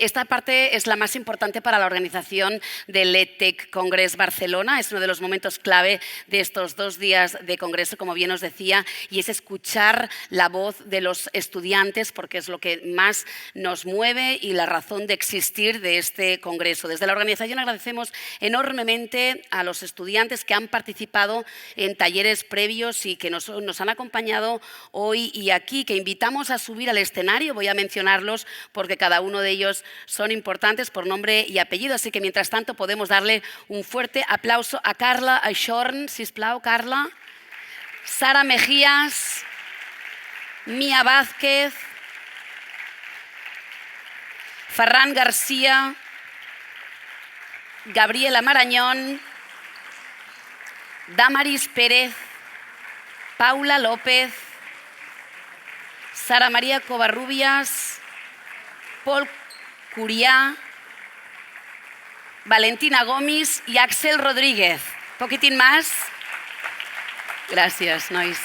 esta parte es la más importante para la organización del EdTech Congress Barcelona. Es uno de los momentos clave de estos 2 días de congreso, como bien os decía, y es escuchar la voz de los estudiantes, porque es lo que más nos mueve y la razón de existir de este congreso. Desde la organización agradecemos enormemente a los estudiantes que han participado en talleres previos y que nos han acompañado hoy y aquí, que invitamos a subir al escenario. Voy a mencionarlos porque cada uno de ellos son importantes por nombre y apellido, así que mientras tanto podemos darle un fuerte aplauso a Carla Aixorn, sisplau, Carla, Sara Mejías, Mía Vázquez, Ferran García, Gabriela Marañón, Damaris Pérez, Paula López, Sara María Covarrubias, Paul Curiá, Valentina Gomis y Axel Rodríguez. ¿Poquitín más? Gracias, nois.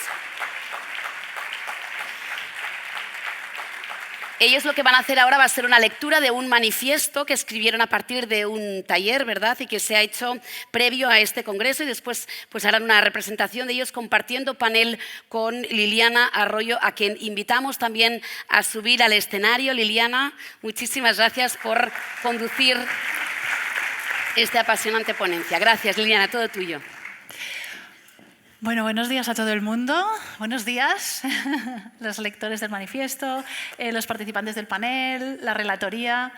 Ellos lo que van a hacer ahora va a ser una lectura de un manifiesto que escribieron a partir de un taller, ¿verdad? Y que se ha hecho previo a este congreso, y después pues harán una representación de ellos compartiendo panel con Liliana Arroyo, a quien invitamos también a subir al escenario. Liliana, muchísimas gracias por conducir esta apasionante ponencia. Gracias, Liliana, todo tuyo. Bueno, buenos días a todo el mundo. Buenos días, los lectores del manifiesto, los participantes del panel, la relatoría.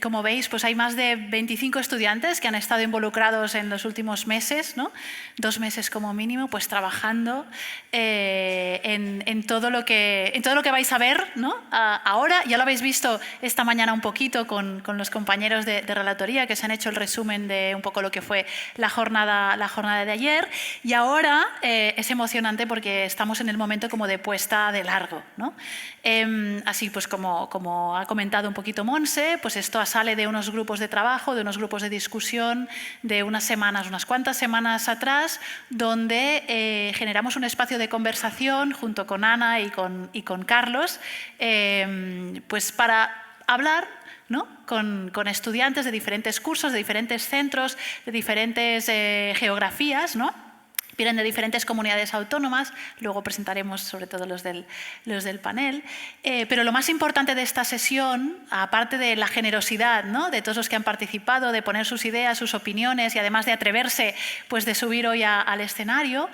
Como veis, pues hay más de 25 estudiantes que han estado involucrados en los últimos meses, ¿no? 2 meses como mínimo, pues trabajando en todo lo que vais a ver, ¿no? Ahora. Ya lo habéis visto esta mañana un poquito con los compañeros de relatoría, que se han hecho el resumen de un poco lo que fue la jornada de ayer. Y ahora es emocionante porque estamos en el momento como de puesta de largo, ¿no? Así pues como ha comentado un poquito Monse, pues esto sale de unos grupos de trabajo, de unos grupos de discusión de unas cuantas semanas atrás, donde generamos un espacio de conversación junto con Ana y con Carlos, pues para hablar, ¿no? Con estudiantes de diferentes cursos, de diferentes centros, de diferentes geografías, ¿no? Vienen de diferentes comunidades autónomas, luego presentaremos sobre todo los del panel. Pero lo más importante de esta sesión, aparte de la generosidad, ¿no? De todos los que han participado, de poner sus ideas, sus opiniones y además de atreverse pues, de subir hoy al escenario,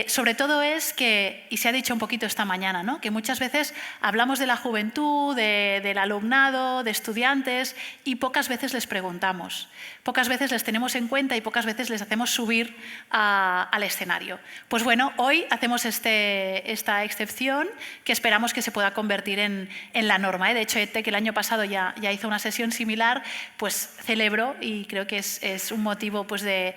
sobre todo es que, y se ha dicho un poquito esta mañana, ¿no? Que muchas veces hablamos de la juventud, del alumnado, de estudiantes y pocas veces les preguntamos, pocas veces les tenemos en cuenta y pocas veces les hacemos subir al escenario. Pues bueno, hoy hacemos esta excepción que esperamos que se pueda convertir en la norma. De hecho, EdTech el año pasado ya hizo una sesión similar, pues celebro y creo que es un motivo pues, de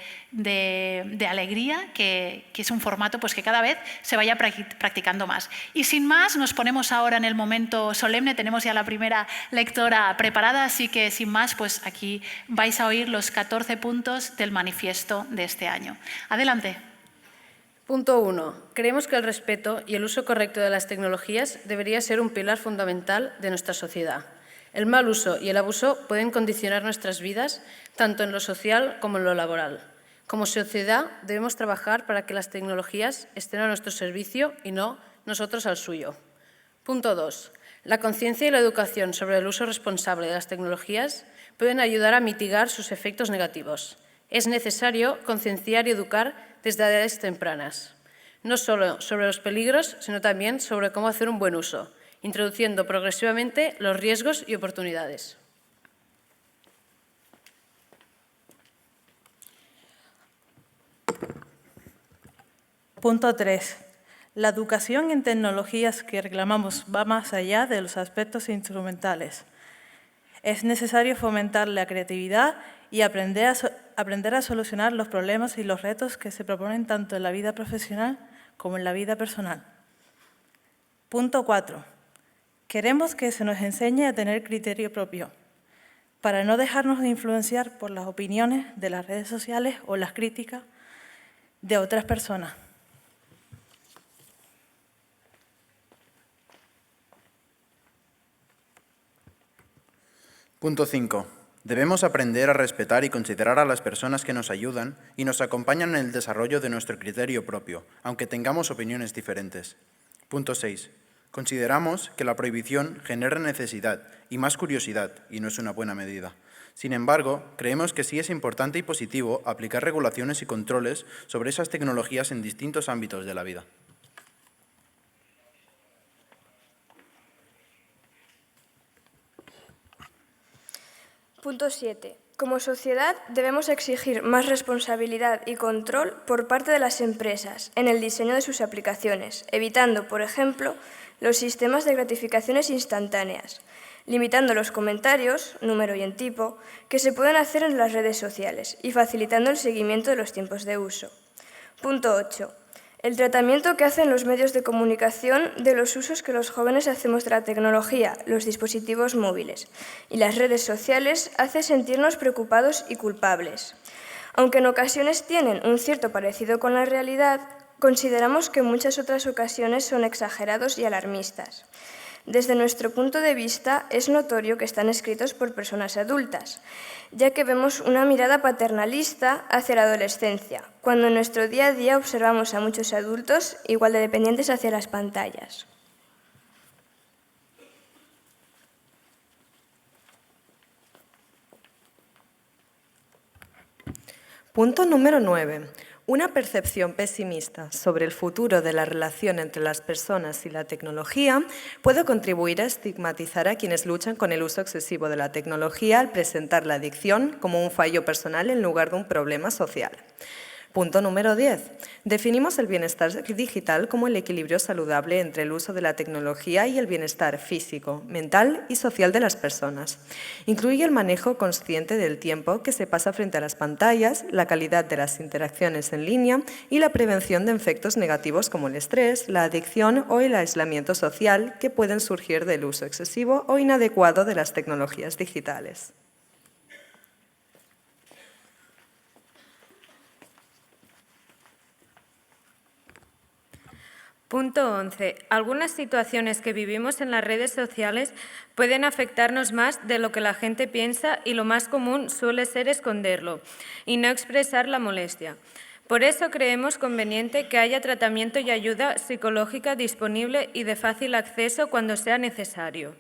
alegría, que es un formato pues, que cada vez se vaya practicando más. Y sin más, nos ponemos ahora en el momento solemne, tenemos ya la primera lectora preparada, así que sin más, pues aquí vais a oír los 14 puntos del manifiesto de este año. Adelante. Punto 1. Creemos que el respeto y el uso correcto de las tecnologías debería ser un pilar fundamental de nuestra sociedad. El mal uso y el abuso pueden condicionar nuestras vidas, tanto en lo social como en lo laboral. Como sociedad debemos trabajar para que las tecnologías estén a nuestro servicio y no nosotros al suyo. Punto 2. La conciencia y la educación sobre el uso responsable de las tecnologías pueden ayudar a mitigar sus efectos negativos. Es necesario concienciar y educar desde edades tempranas, no solo sobre los peligros, sino también sobre cómo hacer un buen uso, introduciendo progresivamente los riesgos y oportunidades. Punto 3. La educación en tecnologías que reclamamos va más allá de los aspectos instrumentales. Es necesario fomentar la creatividad y aprender a solucionar los problemas y los retos que se proponen tanto en la vida profesional como en la vida personal. Punto 4. Queremos que se nos enseñe a tener criterio propio, para no dejarnos de influenciar por las opiniones de las redes sociales o las críticas de otras personas. Punto 5. Debemos aprender a respetar y considerar a las personas que nos ayudan y nos acompañan en el desarrollo de nuestro criterio propio, aunque tengamos opiniones diferentes. Punto 6. Consideramos que la prohibición genera necesidad y más curiosidad, y no es una buena medida. Sin embargo, creemos que sí es importante y positivo aplicar regulaciones y controles sobre esas tecnologías en distintos ámbitos de la vida. Punto 7. Como sociedad debemos exigir más responsabilidad y control por parte de las empresas en el diseño de sus aplicaciones, evitando, por ejemplo, los sistemas de gratificaciones instantáneas, limitando los comentarios, número y en tipo, que se pueden hacer en las redes sociales y facilitando el seguimiento de los tiempos de uso. Punto 8. El tratamiento que hacen los medios de comunicación de los usos que los jóvenes hacemos de la tecnología, los dispositivos móviles y las redes sociales hace sentirnos preocupados y culpables. Aunque en ocasiones tienen un cierto parecido con la realidad, consideramos que en muchas otras ocasiones son exagerados y alarmistas. Desde nuestro punto de vista, es notorio que están escritos por personas adultas, ya que vemos una mirada paternalista hacia la adolescencia, cuando en nuestro día a día observamos a muchos adultos igual de dependientes hacia las pantallas. Punto número 9. Una percepción pesimista sobre el futuro de la relación entre las personas y la tecnología puede contribuir a estigmatizar a quienes luchan con el uso excesivo de la tecnología al presentar la adicción como un fallo personal en lugar de un problema social. Punto número 10. Definimos el bienestar digital como el equilibrio saludable entre el uso de la tecnología y el bienestar físico, mental y social de las personas. Incluye el manejo consciente del tiempo que se pasa frente a las pantallas, la calidad de las interacciones en línea y la prevención de efectos negativos como el estrés, la adicción o el aislamiento social que pueden surgir del uso excesivo o inadecuado de las tecnologías digitales. Punto 11. Algunas situaciones que vivimos en las redes sociales pueden afectarnos más de lo que la gente piensa y lo más común suele ser esconderlo y no expresar la molestia. Por eso creemos conveniente que haya tratamiento y ayuda psicológica disponible y de fácil acceso cuando sea necesario.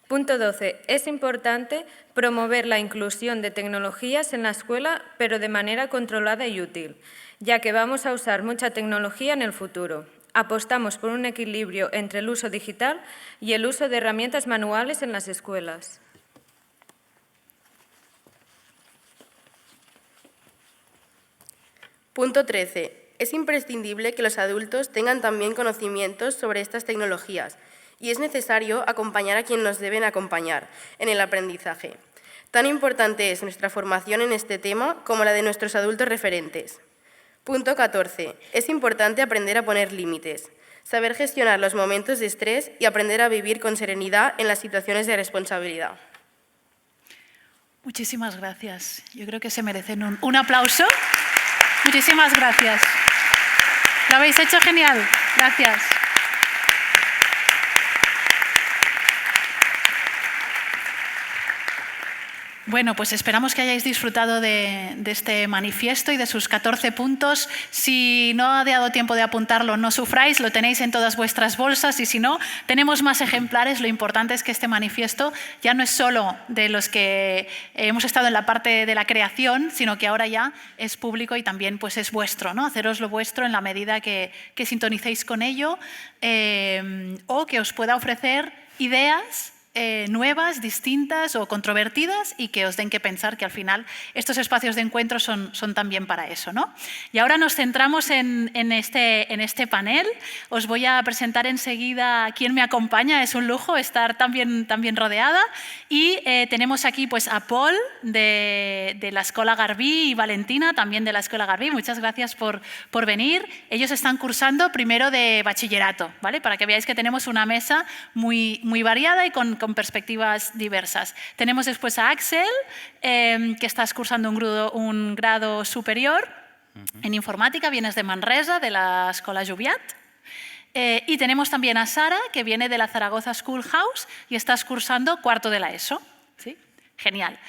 Punto 12. Es importante promover la inclusión de tecnologías en la escuela, pero de manera controlada y útil, ya que vamos a usar mucha tecnología en el futuro. Apostamos por un equilibrio entre el uso digital y el uso de herramientas manuales en las escuelas. Punto 13. Es imprescindible que los adultos tengan también conocimientos sobre estas tecnologías y es necesario acompañar a quien nos deben acompañar en el aprendizaje. Tan importante es nuestra formación en este tema como la de nuestros adultos referentes. Punto 14. Es importante aprender a poner límites, saber gestionar los momentos de estrés y aprender a vivir con serenidad en las situaciones de responsabilidad. Muchísimas gracias. Yo creo que se merecen un aplauso. Muchísimas gracias. Lo habéis hecho genial. Gracias. Bueno, pues esperamos que hayáis disfrutado de este manifiesto y de sus 14 puntos. Si no ha dado tiempo de apuntarlo, no sufráis, lo tenéis en todas vuestras bolsas y si no, tenemos más ejemplares. Lo importante es que este manifiesto ya no es solo de los que hemos estado en la parte de la creación, sino que ahora ya es público y también pues, es vuestro, ¿no? Haceroslo vuestro en la medida que sintonicéis con ello o que os pueda ofrecer ideas nuevas, distintas o controvertidas y que os den que pensar que al final estos espacios de encuentro son también para eso, ¿no? Y ahora nos centramos en este panel. Os voy a presentar enseguida quién me acompaña. Es un lujo estar tan bien rodeada. Y tenemos aquí pues, a Paul de la Escola Garbí y Valentina también de la Escola Garbí. Muchas gracias por venir. Ellos están cursando primero de bachillerato, ¿vale? Para que veáis que tenemos una mesa muy variada y con perspectivas diversas. Tenemos después a Axel, que estás cursando un grado superior en informática, vienes de Manresa, de la Escola Jubiat. Y tenemos también a Sara, que viene de la Zaragoza Schoolhouse y estás cursando cuarto de la ESO. Genial.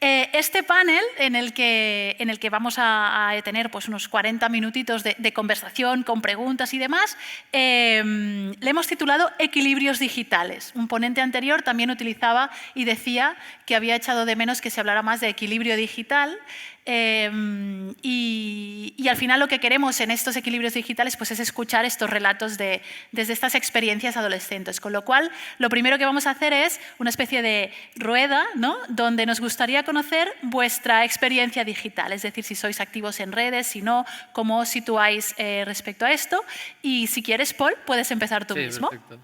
Este panel en el que vamos a tener pues, unos 40 minutitos de conversación con preguntas y demás, le hemos titulado Equilibrios digitales. Un ponente anterior también utilizaba y decía que había echado de menos que se hablara más de equilibrio digital y al final lo que queremos en estos equilibrios digitales pues, es escuchar estos relatos desde estas experiencias adolescentes. Con lo cual, lo primero que vamos a hacer es una especie de rueda, ¿no?, donde nos gustaría conocer vuestra experiencia digital, es decir, si sois activos en redes, si no, cómo os situáis respecto a esto. Y si quieres, Paul, puedes empezar tú mismo. Perfecto.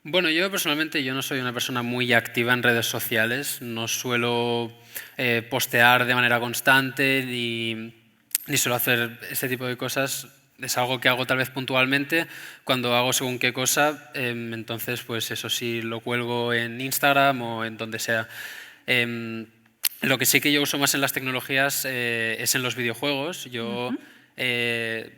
Bueno, yo personalmente no soy una persona muy activa en redes sociales, no suelo postear de manera constante ni suelo hacer ese tipo de cosas. Es algo que hago tal vez puntualmente cuando hago según qué cosa, entonces pues eso sí lo cuelgo en Instagram o en donde sea. Lo que sí que yo uso más en las tecnologías es en los videojuegos. Yo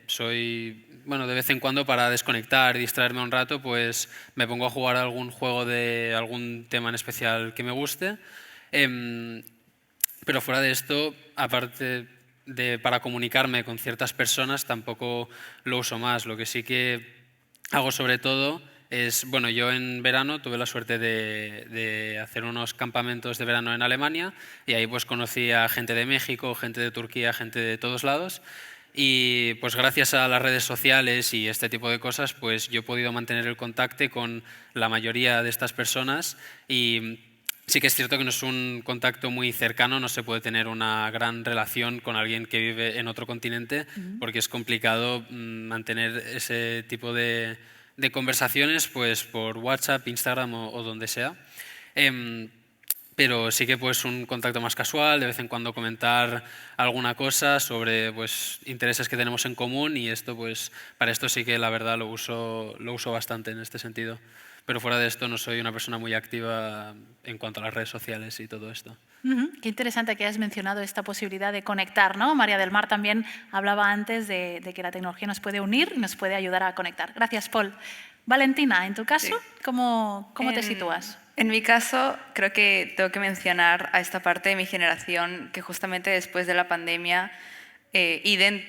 soy... Bueno, de vez en cuando para desconectar y distraerme un rato, pues me pongo a jugar algún juego de algún tema en especial que me guste. Pero fuera de esto, aparte de para comunicarme con ciertas personas, tampoco lo uso más. Lo que sí que hago sobre todo es, bueno, yo en verano tuve la suerte de hacer unos campamentos de verano en Alemania y ahí pues conocí a gente de México, gente de Turquía, gente de todos lados. Y pues gracias a las redes sociales y este tipo de cosas, pues yo he podido mantener el contacto con la mayoría de estas personas y sí que es cierto que no es un contacto muy cercano, no se puede tener una gran relación con alguien que vive en otro continente porque es complicado mantener ese tipo de conversaciones pues por WhatsApp, Instagram o donde sea. Pero sí que pues un contacto más casual, de vez en cuando comentar alguna cosa sobre pues intereses que tenemos en común y esto pues para esto sí que la verdad lo uso bastante en este sentido. Pero fuera de esto no soy una persona muy activa en cuanto a las redes sociales y todo esto. Qué interesante que hayas mencionado esta posibilidad de conectar, ¿no? María del Mar también hablaba antes de que la tecnología nos puede unir y nos puede ayudar a conectar. Gracias, Paul. Valentina, en tu caso, sí. ¿Cómo te sitúas? En mi caso, creo que tengo que mencionar a esta parte de mi generación que justamente después de la pandemia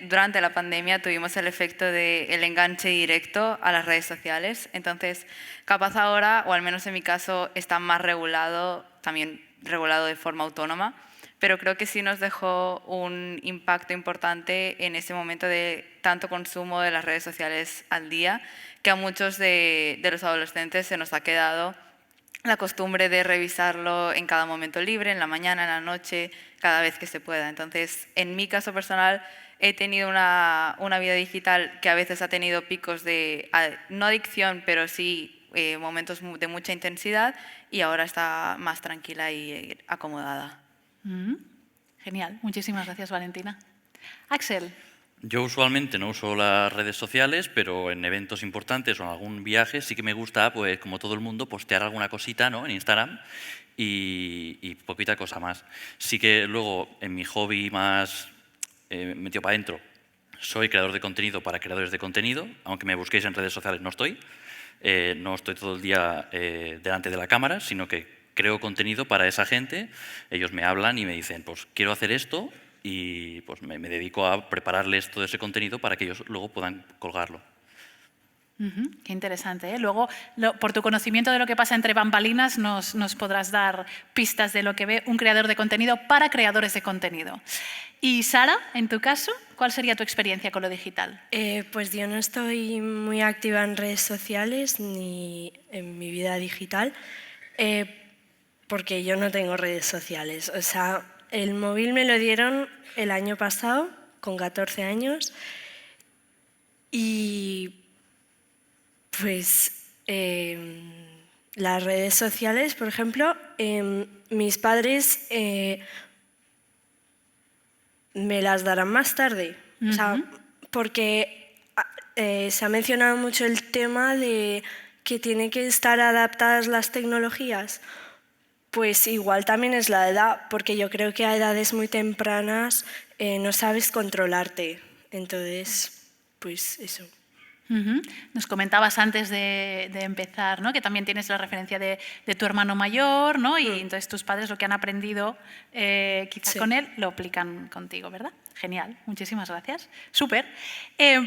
durante la pandemia tuvimos el efecto del enganche directo a las redes sociales. Entonces, capaz ahora, o al menos en mi caso, está más regulado, también regulado de forma autónoma, pero creo que sí nos dejó un impacto importante en ese momento de tanto consumo de las redes sociales al día, que a muchos de los adolescentes se nos ha quedado la costumbre de revisarlo en cada momento libre, en la mañana, en la noche, cada vez que se pueda. Entonces, en mi caso personal, he tenido una vida digital que a veces ha tenido picos de, no adicción, pero sí momentos de mucha intensidad y ahora está más tranquila y acomodada. Genial. Muchísimas gracias, Valentina. Axel. Yo usualmente no uso las redes sociales, pero en eventos importantes o en algún viaje sí que me gusta, pues como todo el mundo, postear alguna cosita, ¿no?, en Instagram y poquita cosa más. Sí que luego en mi hobby más metido para adentro, soy creador de contenido para creadores de contenido, aunque me busquéis en redes sociales no estoy. No estoy todo el día delante de la cámara, sino que creo contenido para esa gente. Ellos me hablan y me dicen, pues quiero hacer esto, y pues me dedico a prepararles todo ese contenido para que ellos luego puedan colgarlo. Qué interesante, ¿eh? Luego, por tu conocimiento de lo que pasa entre bambalinas, nos podrás dar pistas de lo que ve un creador de contenido para creadores de contenido. Y Sara, en tu caso, ¿cuál sería tu experiencia con lo digital? Pues yo no estoy muy activa en redes sociales ni en mi vida digital, porque yo no tengo redes sociales. O sea, el móvil me lo dieron el año pasado, con 14 años, y pues las redes sociales, por ejemplo, mis padres me las darán más tarde, o sea, porque se ha mencionado mucho el tema de que tienen que estar adaptadas las tecnologías. Pues igual también es la edad, porque yo creo que a edades muy tempranas no sabes controlarte. Entonces, pues eso. Nos comentabas antes de empezar, ¿no?, que también tienes la referencia de tu hermano mayor, ¿no?, y entonces tus padres lo que han aprendido quizás con él lo aplican contigo, ¿verdad? Genial, muchísimas gracias. Súper.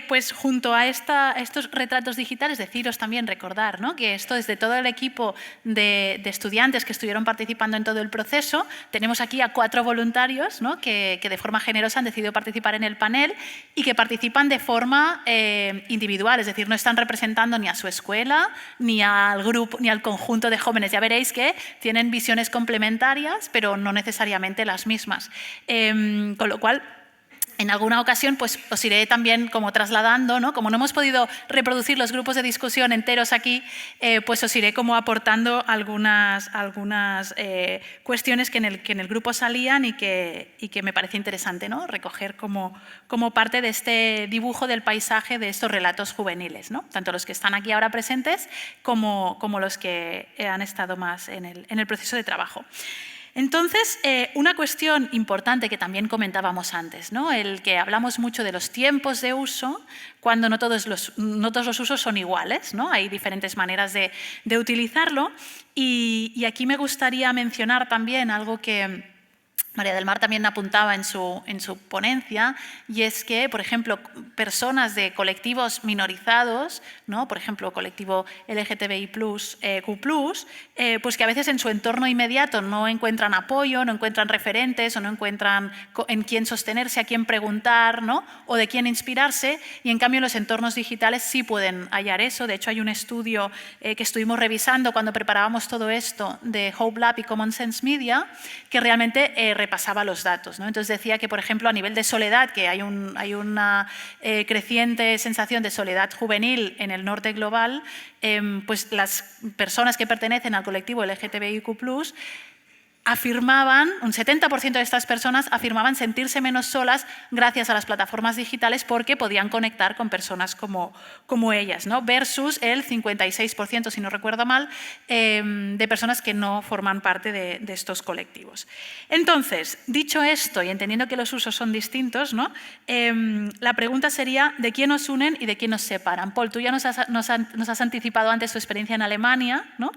Pues junto a estos retratos digitales, deciros también, recordar, ¿no?, que esto es de todo el equipo de estudiantes que estuvieron participando en todo el proceso. Tenemos aquí a 4 voluntarios, ¿no?, que de forma generosa han decidido participar en el panel y que participan de forma individual. Es decir, no están representando ni a su escuela, ni al grupo, ni al conjunto de jóvenes. Ya veréis que tienen visiones complementarias, pero no necesariamente las mismas. Con lo cual, en alguna ocasión pues, os iré también como trasladando, ¿no? Como no hemos podido reproducir los grupos de discusión enteros aquí, pues os iré como aportando algunas cuestiones que en el grupo salían y que me parece interesante, ¿no?, recoger como parte de este dibujo del paisaje de estos relatos juveniles, ¿no?, tanto los que están aquí ahora presentes como los que han estado más en el proceso de trabajo. Entonces, una cuestión importante que también comentábamos antes, ¿no?, el que hablamos mucho de los tiempos de uso, cuando no todos los usos son iguales, ¿no?, hay diferentes maneras de utilizarlo. Y aquí me gustaría mencionar también algo que María del Mar también apuntaba en su ponencia, y es que, por ejemplo, personas de colectivos minorizados, ¿no?, por ejemplo, colectivo LGTBI+, Q+, pues que a veces en su entorno inmediato no encuentran apoyo, no encuentran referentes o no encuentran en quién sostenerse, a quién preguntar, ¿no?, o de quién inspirarse, y en cambio en los entornos digitales sí pueden hallar eso. De hecho, hay un estudio que estuvimos revisando cuando preparábamos todo esto de Hope Lab y Common Sense Media, que realmente repasaba los datos, ¿no? Entonces decía que, por ejemplo, a nivel de soledad, que hay una creciente sensación de soledad juvenil en el norte global, pues las personas que pertenecen al colectivo LGTBIQ+, afirmaban, un 70% de estas personas afirmaban sentirse menos solas gracias a las plataformas digitales porque podían conectar con personas como ellas, ¿no?, versus el 56%, si no recuerdo mal, de personas que no forman parte de estos colectivos. Entonces, dicho esto y entendiendo que los usos son distintos, ¿no?, la pregunta sería ¿de quién nos unen y de quién nos separan? Paul, tú ya nos has anticipado antes tu experiencia en Alemania, ¿no?,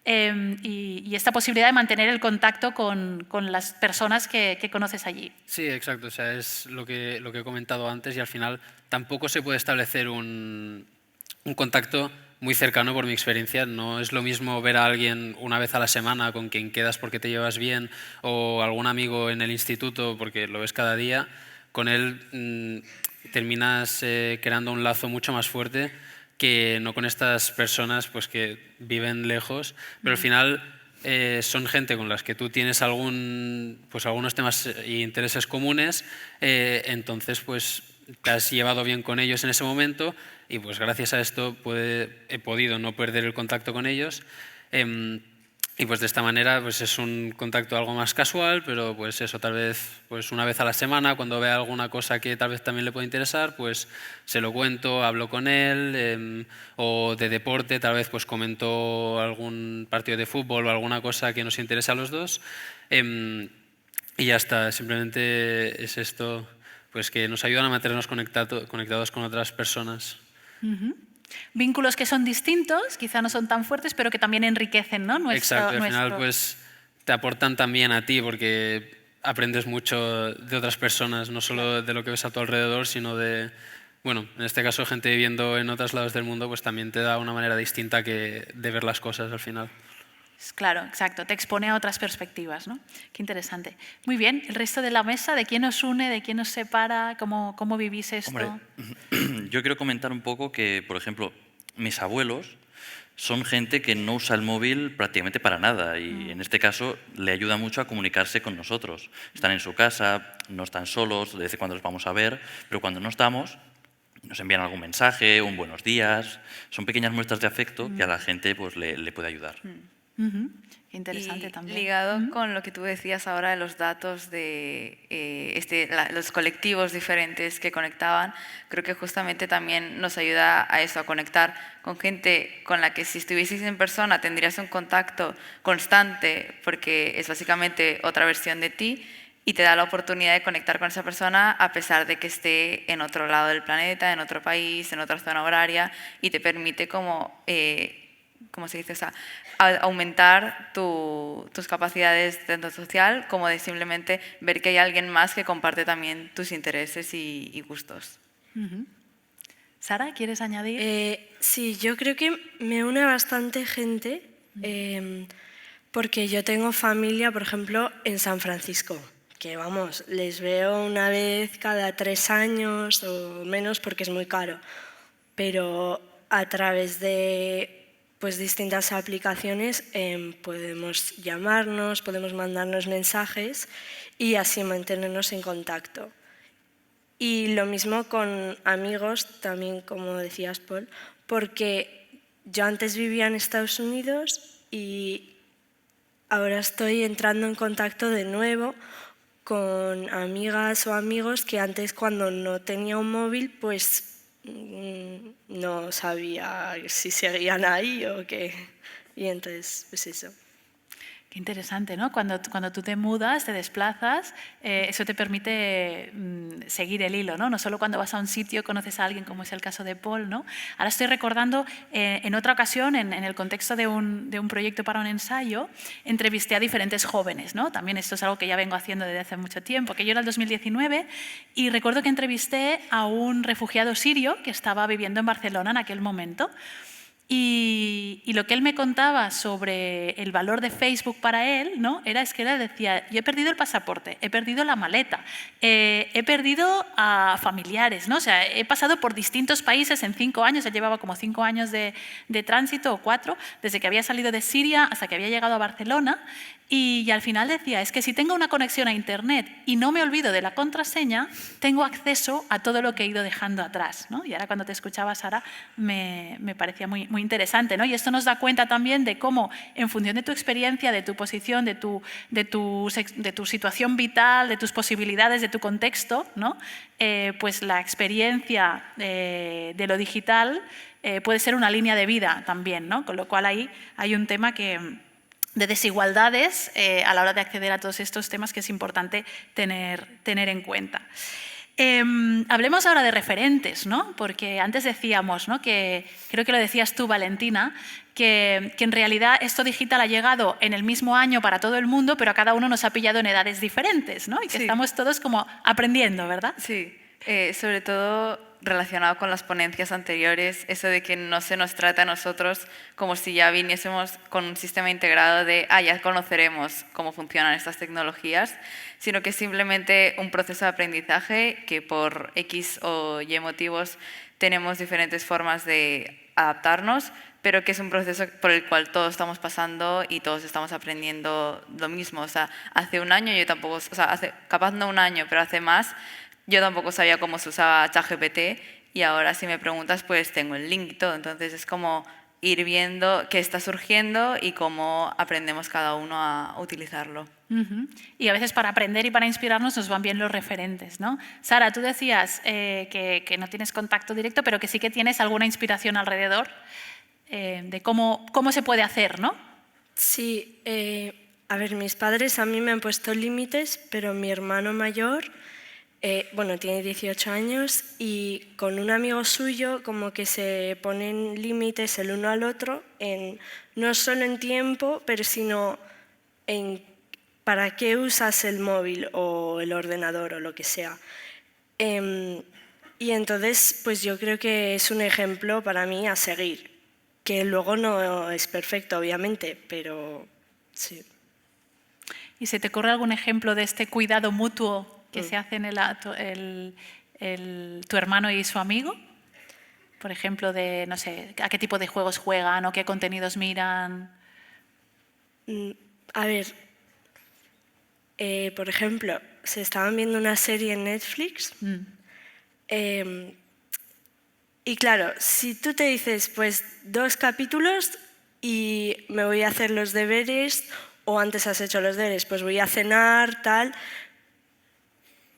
y esta posibilidad de mantener el contacto con las personas que conoces allí. Sí, exacto. O sea, es lo que he comentado antes, y al final tampoco se puede establecer un contacto muy cercano. Por mi experiencia, no es lo mismo ver a alguien una vez a la semana con quien quedas porque te llevas bien, o algún amigo en el instituto porque lo ves cada día. Con él terminas creando un lazo mucho más fuerte que no con estas personas pues, que viven lejos, pero al final son gente con las que tú tienes algunos temas e intereses comunes, entonces pues te has llevado bien con ellos en ese momento, y pues gracias a esto he podido no perder el contacto con ellos, y pues de esta manera pues es un contacto algo más casual, pero pues eso, tal vez pues una vez a la semana, cuando vea alguna cosa que tal vez también le pueda interesar, pues se lo cuento, hablo con él, o de deporte, tal vez pues comento algún partido de fútbol o alguna cosa que nos interese a los dos, y ya está. Simplemente es esto, pues que nos ayudan a mantenernos conectados con otras personas. Vínculos que son distintos, quizá no son tan fuertes, pero que también enriquecen, ¿no?, Exacto, al final pues te aportan también a ti, porque aprendes mucho de otras personas, no solo de lo que ves a tu alrededor, sino de, bueno, en este caso gente viviendo en otros lados del mundo, pues también te da una manera distinta de ver las cosas al final. Claro, exacto, te expone a otras perspectivas, ¿no? Qué interesante. Muy bien, el resto de la mesa, ¿de quién nos une, de quién nos separa? ¿Cómo vivís esto? Hombre, yo quiero comentar un poco que, por ejemplo, mis abuelos son gente que no usa el móvil prácticamente para nada, y en este caso le ayuda mucho a comunicarse con nosotros. Están en su casa, no están solos, de vez en cuando los vamos a ver, pero cuando no estamos nos envían algún mensaje, un buenos días. Son pequeñas muestras de afecto que a la gente pues, le puede ayudar. Interesante y también. Ligado con lo que tú decías ahora de los datos de los colectivos diferentes que conectaban, creo que justamente también nos ayuda a eso, a conectar con gente con la que si estuvieseis en persona tendrías un contacto constante porque es básicamente otra versión de ti. y te da la oportunidad de conectar con esa persona a pesar de que esté en otro lado del planeta, en otro país, en otra zona horaria, y te permite como, ¿cómo se dice? O sea, aumentar tus capacidades tanto social como de simplemente ver que hay alguien más que comparte también tus intereses y gustos. Sara, ¿quieres añadir? Sí, yo creo que me une bastante gente porque yo tengo familia, por ejemplo, en San Francisco, que vamos, les veo una vez cada 3 años o menos porque es muy caro, pero a través de distintas aplicaciones podemos llamarnos, podemos mandarnos mensajes y así mantenernos en contacto. Y lo mismo con amigos, también como decías, Paul, porque yo antes vivía en Estados Unidos y ahora estoy entrando en contacto de nuevo con amigas o amigos que antes, cuando no tenía un móvil, pues no sabía si seguían ahí o qué. Y entonces, pues eso. Qué interesante, ¿no? Cuando tú te mudas, te desplazas, eso te permite seguir el hilo, ¿no? No solo cuando vas a un sitio conoces a alguien, como es el caso de Paul, ¿no? Ahora estoy recordando, en otra ocasión, en el contexto de un proyecto para un ensayo, entrevisté a diferentes jóvenes, ¿no? También esto es algo que ya vengo haciendo desde hace mucho tiempo, que yo era el 2019 y recuerdo que entrevisté a un refugiado sirio que estaba viviendo en Barcelona en aquel momento. Y lo que él me contaba sobre el valor de Facebook para él, ¿no? Es que él decía, yo he perdido el pasaporte, he perdido la maleta, he perdido a familiares, ¿no? O sea, he pasado por distintos países en 5 años, él llevaba como 5 años de tránsito o 4, desde que había salido de Siria hasta que había llegado a Barcelona, y al final decía, es que si tengo una conexión a Internet y no me olvido de la contraseña, tengo acceso a todo lo que he ido dejando atrás, ¿no? Y ahora cuando te escuchaba, Sara, me parecía muy interesante, ¿no? Y esto nos da cuenta también de cómo, en función de tu experiencia, de tu posición, de tu situación vital, de tus posibilidades, de tu contexto, ¿no? Pues la experiencia de lo digital puede ser una línea de vida también, ¿no? Con lo cual ahí hay un tema de desigualdades a la hora de acceder a todos estos temas que es importante tener en cuenta. Hablemos ahora de referentes, ¿no? Porque antes decíamos, ¿no? Que creo que lo decías tú, Valentina, que en realidad esto digital ha llegado en el mismo año para todo el mundo, pero a cada uno nos ha pillado en edades diferentes, ¿no? Y que estamos todos como aprendiendo, ¿verdad? Sí, sobre todo relacionado con las ponencias anteriores, eso de que no se nos trata a nosotros como si ya viniésemos con un sistema integrado de ya conoceremos cómo funcionan estas tecnologías, sino que es simplemente un proceso de aprendizaje que por X o Y motivos tenemos diferentes formas de adaptarnos, pero que es un proceso por el cual todos estamos pasando y todos estamos aprendiendo lo mismo. O sea, hace un año yo tampoco, capaz no un año, pero hace más, yo tampoco sabía cómo se usaba ChatGPT y ahora si me preguntas pues tengo el link y todo. Entonces es como ir viendo qué está surgiendo y cómo aprendemos cada uno a utilizarlo. Y a veces para aprender y para inspirarnos nos van bien los referentes, ¿no? Sara, tú decías que no tienes contacto directo, pero que sí que tienes alguna inspiración alrededor de cómo se puede hacer, ¿no? Sí, a ver, mis padres a mí me han puesto límites, pero mi hermano mayor tiene 18 años y con un amigo suyo como que se ponen límites el uno al otro, no solo en tiempo, pero sino en para qué usas el móvil o el ordenador o lo que sea. Y entonces, pues yo creo que es un ejemplo para mí a seguir, que luego no es perfecto, obviamente, pero sí. ¿Y se te ocurre algún ejemplo de este cuidado mutuo que se hace en tu hermano y su amigo? Por ejemplo, de, no sé, a qué tipo de juegos juegan o qué contenidos miran. A ver, por ejemplo, se estaban viendo una serie en Netflix y claro, si tú te dices, pues 2 capítulos y me voy a hacer los deberes, o antes has hecho los deberes, pues voy a cenar, tal.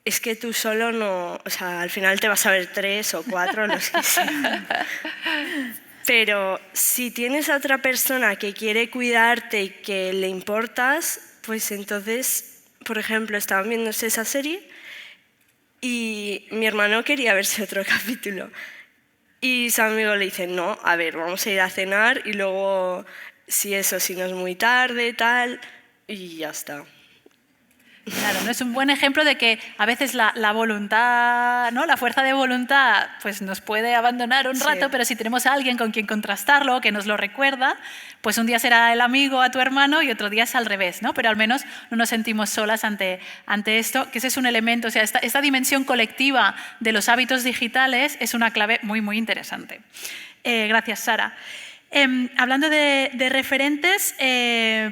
Es que tú solo no, o sea, al final te vas a ver 3 o 4, los que sean. Pero si tienes a otra persona que quiere cuidarte y que le importas, pues entonces por ejemplo, estaban viéndose esa serie y mi hermano quería verse otro capítulo. Y su amigo le dice, no, a ver, vamos a ir a cenar y luego, si no es muy tarde, tal, y ya está. Claro, ¿no? Es un buen ejemplo de que a veces la voluntad, ¿no? La fuerza de voluntad pues nos puede abandonar un rato, pero si tenemos a alguien con quien contrastarlo, que nos lo recuerda, pues un día será el amigo a tu hermano y otro día es al revés, ¿no? Pero al menos no nos sentimos solas ante esto, que ese es un elemento, o sea, esta dimensión colectiva de los hábitos digitales es una clave muy, muy interesante. Gracias, Sara. Hablando de referentes,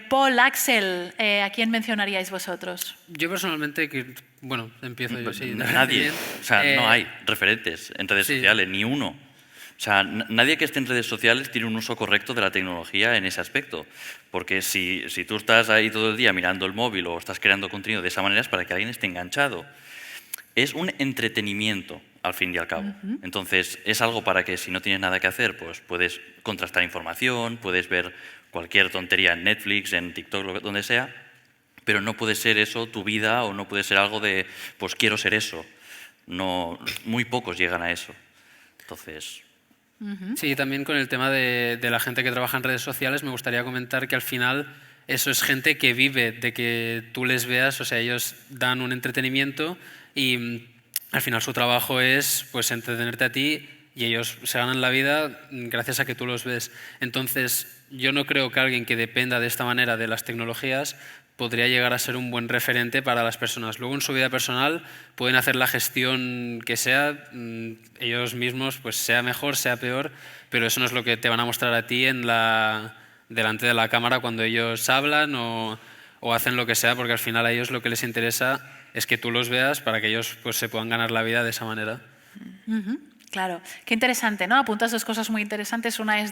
Paul, Axel, ¿a quién mencionaríais vosotros? Yo personalmente, bueno, empiezo yo, sí. Nadie, o sea, no hay referentes en redes sociales, ni uno. O sea, nadie que esté en redes sociales tiene un uso correcto de la tecnología en ese aspecto. Porque si tú estás ahí todo el día mirando el móvil o estás creando contenido de esa manera es para que alguien esté enganchado. Es un entretenimiento, al fin y al cabo. Entonces, es algo para que si no tienes nada que hacer, pues puedes contrastar información, puedes ver cualquier tontería en Netflix, en TikTok, donde sea, pero no puede ser eso tu vida o no puede ser algo de, pues quiero ser eso. No, muy pocos llegan a eso. Entonces... Sí, también con el tema de la gente que trabaja en redes sociales, me gustaría comentar que al final eso es gente que vive de que tú les veas, o sea, ellos dan un entretenimiento y al final su trabajo es pues entretenerte a ti y ellos se ganan la vida gracias a que tú los ves. Entonces, yo no creo que alguien que dependa de esta manera de las tecnologías podría llegar a ser un buen referente para las personas. Luego, en su vida personal, pueden hacer la gestión que sea, ellos mismos, pues sea mejor, sea peor, pero eso no es lo que te van a mostrar a ti delante de la cámara cuando ellos hablan o hacen lo que sea, porque al final a ellos lo que les interesa es que tú los veas para que ellos pues, se puedan ganar la vida de esa manera. Claro, qué interesante, ¿no? Apuntas dos cosas muy interesantes. Una es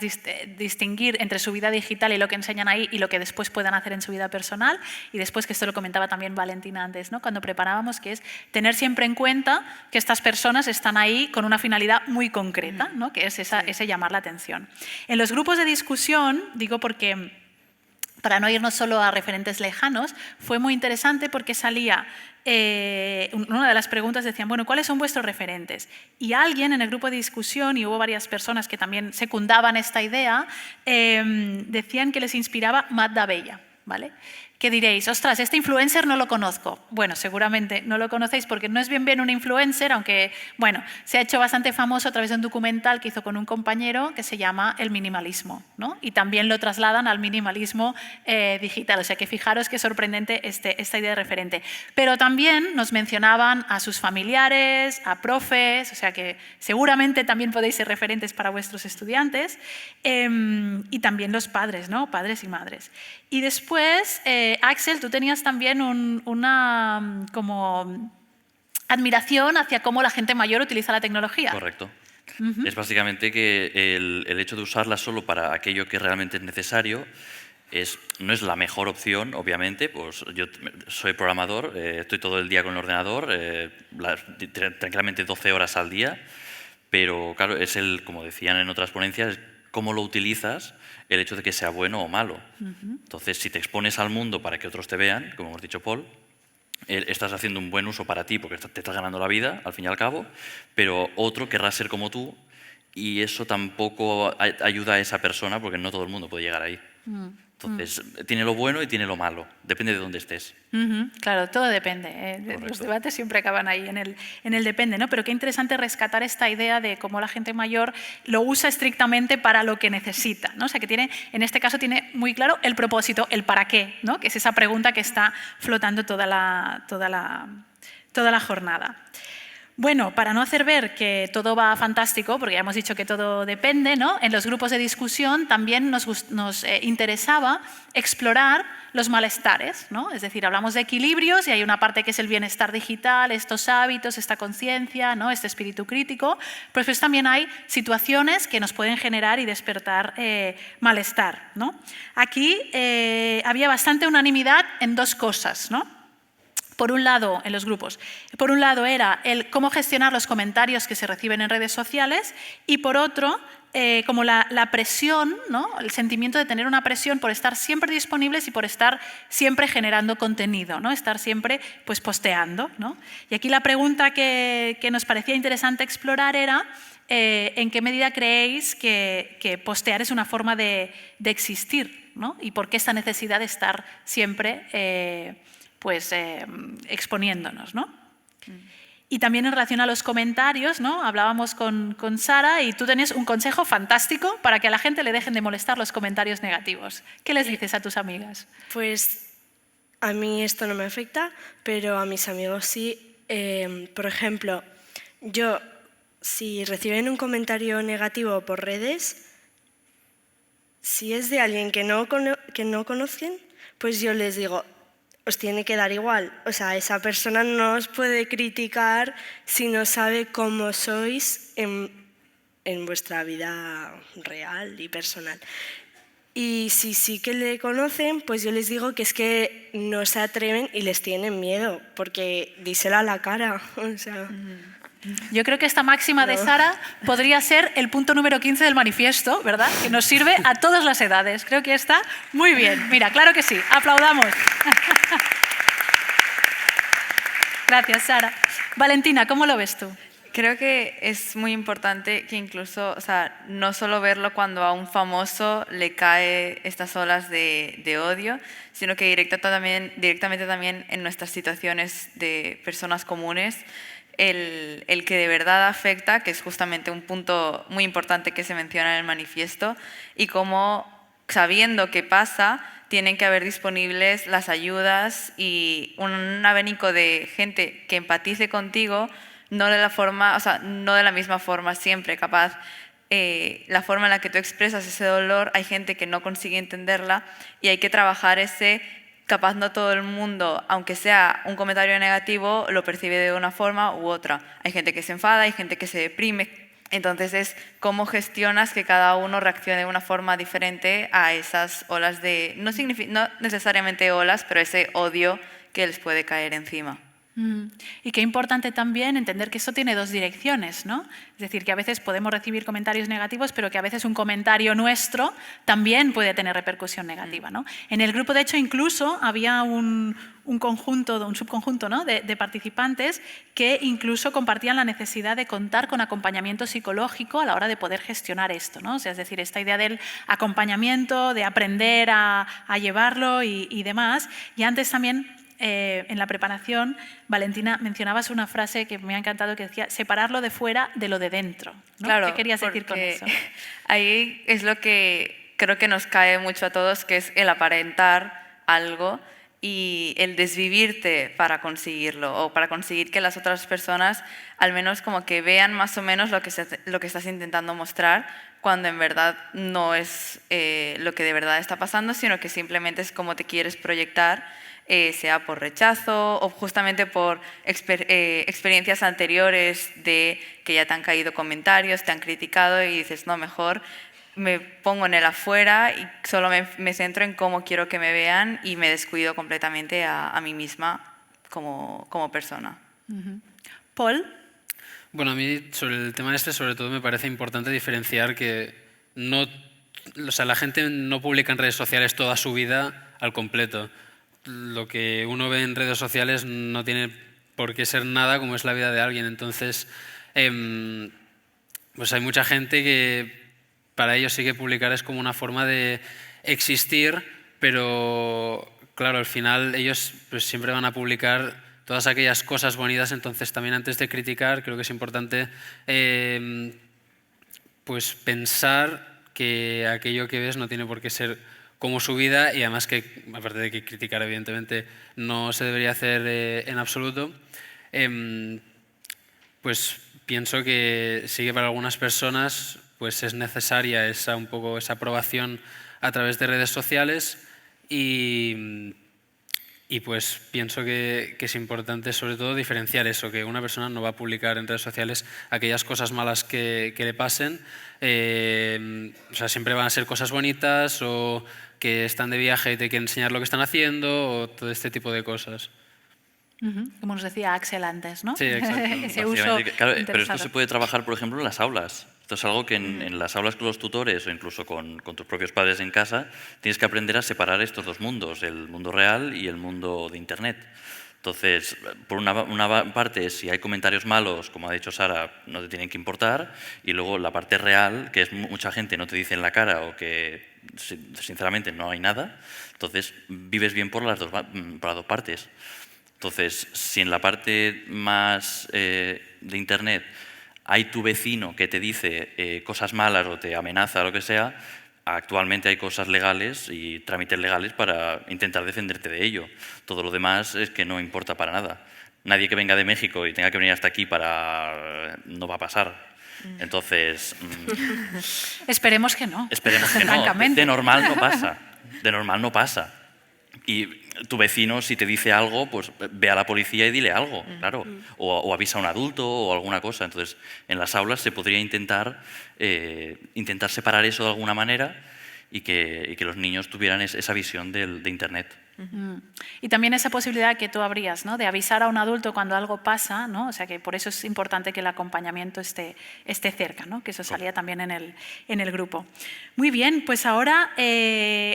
distinguir entre su vida digital y lo que enseñan ahí y lo que después puedan hacer en su vida personal. Y después, que esto lo comentaba también Valentina antes, ¿no? Cuando preparábamos, que es tener siempre en cuenta que estas personas están ahí con una finalidad muy concreta, ¿no? Que es ese llamar la atención. En los grupos de discusión, digo porque... para no irnos solo a referentes lejanos, fue muy interesante porque salía, una de las preguntas decían, bueno, ¿cuáles son vuestros referentes? Y alguien en el grupo de discusión, y hubo varias personas que también secundaban esta idea, decían que les inspiraba Matt D'Abella, ¿vale? ¿Qué diréis? Ostras, este influencer no lo conozco. Bueno, seguramente no lo conocéis porque no es bien un influencer, aunque, bueno, se ha hecho bastante famoso a través de un documental que hizo con un compañero que se llama El minimalismo, ¿no? Y también lo trasladan al minimalismo digital. O sea que fijaros qué sorprendente esta idea de referente. Pero también nos mencionaban a sus familiares, a profes, o sea que seguramente también podéis ser referentes para vuestros estudiantes, y también los padres, ¿no? Padres y madres. Y después... Axel, tú tenías también una como admiración hacia cómo la gente mayor utiliza la tecnología. Correcto. Es básicamente que el hecho de usarla solo para aquello que realmente es necesario no es la mejor opción, obviamente. Pues yo soy programador, estoy todo el día con el ordenador, tranquilamente 12 horas al día, pero claro, es como decían en otras ponencias, cómo lo utilizas, el hecho de que sea bueno o malo. Entonces, si te expones al mundo para que otros te vean, como hemos dicho Paul, estás haciendo un buen uso para ti porque te estás ganando la vida, al fin y al cabo, pero otro querrá ser como tú y eso tampoco ayuda a esa persona porque no todo el mundo puede llegar ahí. Entonces, tiene lo bueno y tiene lo malo, depende de dónde estés. Claro, todo depende. Los debates siempre acaban ahí en el depende, ¿no? Pero qué interesante rescatar esta idea de cómo la gente mayor lo usa estrictamente para lo que necesita, ¿no? O sea, que en este caso tiene muy claro el propósito, el para qué, ¿no? Que es esa pregunta que está flotando toda la jornada. Bueno, para no hacer ver que todo va fantástico, porque ya hemos dicho que todo depende, ¿no? En los grupos de discusión también nos interesaba explorar los malestares, ¿no? Es decir, hablamos de equilibrios y hay una parte que es el bienestar digital, estos hábitos, esta conciencia, ¿no? Este espíritu crítico, pero después también hay situaciones que nos pueden generar y despertar malestar, ¿no? Aquí había bastante unanimidad en dos cosas, ¿no? Por un lado, en los grupos, por un lado era el cómo gestionar los comentarios que se reciben en redes sociales y por otro, como la presión, ¿no? El sentimiento de tener una presión por estar siempre disponibles y por estar siempre generando contenido, ¿no? Estar siempre pues, posteando, ¿no? Y aquí la pregunta que nos parecía interesante explorar era ¿en qué medida creéis que postear es una forma de existir, ¿no? Y por qué esta necesidad de estar siempre exponiéndonos, ¿no? Y también en relación a los comentarios, ¿no? Hablábamos con Sara y tú tenías un consejo fantástico para que a la gente le dejen de molestar los comentarios negativos. ¿Qué les dices a tus amigas? Pues a mí esto no me afecta, pero a mis amigos sí. Por ejemplo, yo, si reciben un comentario negativo por redes, si es de alguien que no conocen, pues yo les digo, os tiene que dar igual. O sea, esa persona no os puede criticar si no sabe cómo sois en vuestra vida real y personal. Y si sí que le conocen, pues yo les digo que es que no se atreven y les tienen miedo, porque díselo a la cara. O sea, yo creo que esta máxima de Sara podría ser el punto número 15 del manifiesto, ¿verdad? Que nos sirve a todas las edades. Creo que está muy bien. Mira, claro que sí. Aplaudamos. Gracias, Sara. Valentina, ¿cómo lo ves tú? Creo que es muy importante que incluso, o sea, no solo verlo cuando a un famoso le cae estas olas de odio, sino que directamente también en nuestras situaciones de personas comunes, el que de verdad afecta, que es justamente un punto muy importante que se menciona en el manifiesto, y cómo, sabiendo qué pasa, tienen que haber disponibles las ayudas y un abanico de gente que empatice contigo, no de la misma forma siempre, capaz. La forma en la que tú expresas ese dolor, hay gente que no consigue entenderla y hay que trabajar capaz no todo el mundo, aunque sea un comentario negativo, lo percibe de una forma u otra. Hay gente que se enfada, hay gente que se deprime. Entonces es cómo gestionas que cada uno reaccione de una forma diferente a esas olas no necesariamente olas, pero ese odio que les puede caer encima. Y qué importante también entender que esto tiene dos direcciones, ¿no? Es decir, que a veces podemos recibir comentarios negativos, pero que a veces un comentario nuestro también puede tener repercusión negativa, ¿no? En el grupo, de hecho, incluso había un subconjunto, ¿no? de participantes que incluso compartían la necesidad de contar con acompañamiento psicológico a la hora de poder gestionar esto, ¿no? O sea, es decir, esta idea del acompañamiento, de aprender a llevarlo y demás. Y antes también, en la preparación, Valentina, mencionabas una frase que me ha encantado que decía separarlo de fuera de lo de dentro, ¿no? Claro, ¿qué querías decir con eso? Ahí es lo que creo que nos cae mucho a todos, que es el aparentar algo y el desvivirte para conseguirlo, o para conseguir que las otras personas al menos como que vean más o menos lo que estás intentando mostrar, cuando en verdad no es lo que de verdad está pasando, sino que simplemente es cómo te quieres proyectar, sea por rechazo o justamente por experiencias anteriores de que ya te han caído comentarios, te han criticado y dices, no, mejor me pongo en el afuera y solo me centro en cómo quiero que me vean y me descuido completamente a mí misma como persona. Paul. Bueno, a mí sobre el tema sobre todo me parece importante diferenciar que la gente no publica en redes sociales toda su vida al completo. Lo que uno ve en redes sociales no tiene por qué ser nada como es la vida de alguien. Entonces, pues hay mucha gente que para ellos sí que publicar es como una forma de existir, pero claro, al final ellos pues siempre van a publicar todas aquellas cosas bonitas. Entonces también antes de criticar creo que es importante pues pensar que aquello que ves no tiene por qué ser como su vida, y además que, aparte de que criticar evidentemente no se debería hacer en absoluto, pues pienso que sí que para algunas personas pues es necesaria esa aprobación a través de redes sociales y pues pienso que es importante sobre todo diferenciar eso, que una persona no va a publicar en redes sociales aquellas cosas malas que le pasen, o sea, siempre van a ser cosas bonitas o que están de viaje y te quieren enseñar lo que están haciendo o todo este tipo de cosas. Como nos decía Axel antes, ¿no? Sí, exacto. Ese uso Claro, pero esto interesado. se puede trabajar, por ejemplo, en las aulas. Esto es algo que en las aulas con los tutores o incluso con tus propios padres en casa tienes que aprender a separar estos dos mundos, el mundo real y el mundo de Internet. Entonces, por una parte, si hay comentarios malos, como ha dicho Sara, no te tienen que importar, y luego la parte real, que es mucha gente no te dice en la cara o que sinceramente no hay nada, entonces vives bien por las dos partes. Entonces, si en la parte más de Internet hay tu vecino que te dice cosas malas o te amenaza o lo que sea, actualmente hay cosas legales y trámites legales para intentar defenderte de ello. Todo lo demás es que no importa para nada. Nadie que venga de México y tenga que venir hasta aquí no va a pasar. Entonces... Esperemos que no. Esperemos que no. De normal no pasa. De normal no pasa. Y tu vecino, si te dice algo, pues ve a la policía y dile algo, claro. O avisa a un adulto o alguna cosa. Entonces, en las aulas se podría intentar separar eso de alguna manera y que los niños tuvieran esa visión de Internet. Y también esa posibilidad que tú abrías, ¿no? De avisar a un adulto cuando algo pasa, ¿no? O sea que por eso es importante que el acompañamiento esté cerca, ¿no? Que eso salía también en el grupo. Muy bien, pues ahora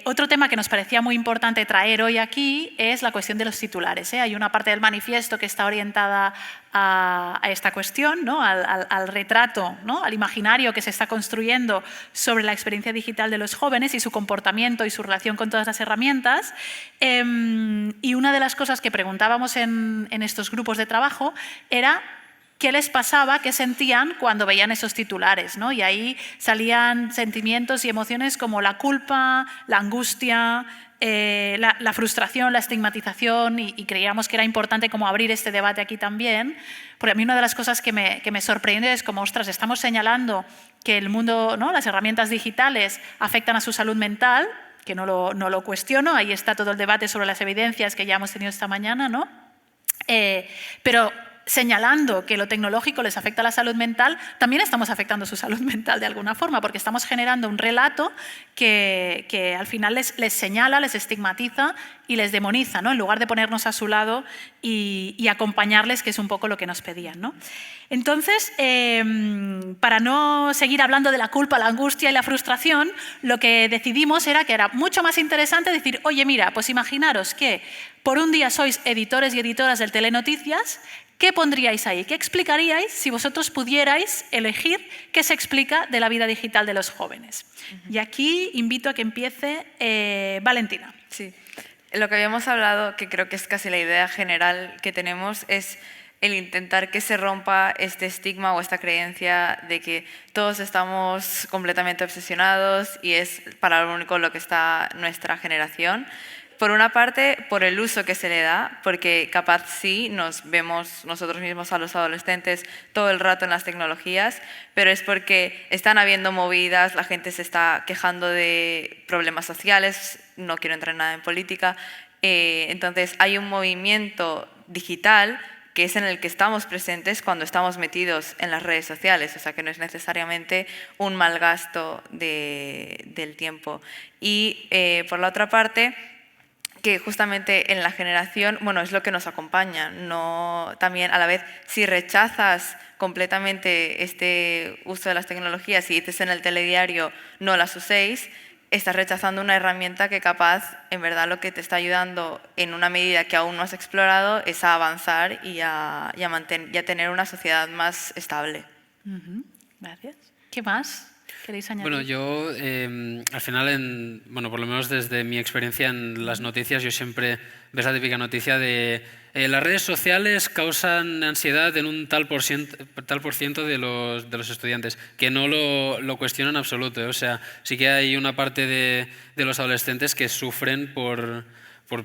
otro tema que nos parecía muy importante traer hoy aquí es la cuestión de los titulares, ¿eh? Hay una parte del manifiesto que está orientada a esta cuestión, ¿no? al retrato, ¿no? Al imaginario que se está construyendo sobre la experiencia digital de los jóvenes y su comportamiento y su relación con todas las herramientas. Y una de las cosas que preguntábamos en estos grupos de trabajo era qué les pasaba, qué sentían cuando veían esos titulares, ¿no? Y ahí salían sentimientos y emociones como la culpa, la angustia, la frustración, la estigmatización, y creíamos que era importante como abrir este debate aquí también, porque a mí una de las cosas que me sorprende es como, ostras, estamos señalando que el mundo, ¿no? Las herramientas digitales afectan a su salud mental, que no lo cuestiono, ahí está todo el debate sobre las evidencias que ya hemos tenido esta mañana, ¿no? Pero señalando que lo tecnológico les afecta a la salud mental, también estamos afectando su salud mental de alguna forma, porque estamos generando un relato que al final les señala, les estigmatiza y les demoniza, ¿no? En lugar de ponernos a su lado y acompañarles, que es un poco lo que nos pedían, ¿no? Entonces, para no seguir hablando de la culpa, la angustia y la frustración, lo que decidimos era que era mucho más interesante decir, oye, mira, pues imaginaros que por un día sois editores y editoras del Telenoticias. ¿Qué pondríais ahí? ¿Qué explicaríais si vosotros pudierais elegir qué se explica de la vida digital de los jóvenes? Y aquí invito a que empiece Valentina. Sí. Lo que habíamos hablado, que creo que es casi la idea general que tenemos, es el intentar que se rompa este estigma o esta creencia de que todos estamos completamente obsesionados y es para lo único lo que está nuestra generación. Por una parte, por el uso que se le da, porque capaz sí nos vemos nosotros mismos a los adolescentes todo el rato en las tecnologías, pero es porque están habiendo movidas, la gente se está quejando de problemas sociales, no quiero entrar en nada en política, entonces hay un movimiento digital que es en el que estamos presentes cuando estamos metidos en las redes sociales, o sea que no es necesariamente un mal gasto del tiempo. Y por la otra parte, que justamente en la generación, bueno, es lo que nos acompaña, no también a la vez si rechazas completamente este uso de las tecnologías y dices en el telediario no las uséis, estás rechazando una herramienta que capaz, en verdad, lo que te está ayudando en una medida que aún no has explorado es a avanzar y a tener una sociedad más estable. Gracias. ¿Qué más queréis añadir? Bueno, yo al final, por lo menos desde mi experiencia en las noticias, yo siempre ves la típica noticia de las redes sociales causan ansiedad en un tal por ciento de los estudiantes, que no lo cuestiono en absoluto, ¿eh? O sea, sí que hay una parte de los adolescentes que sufren por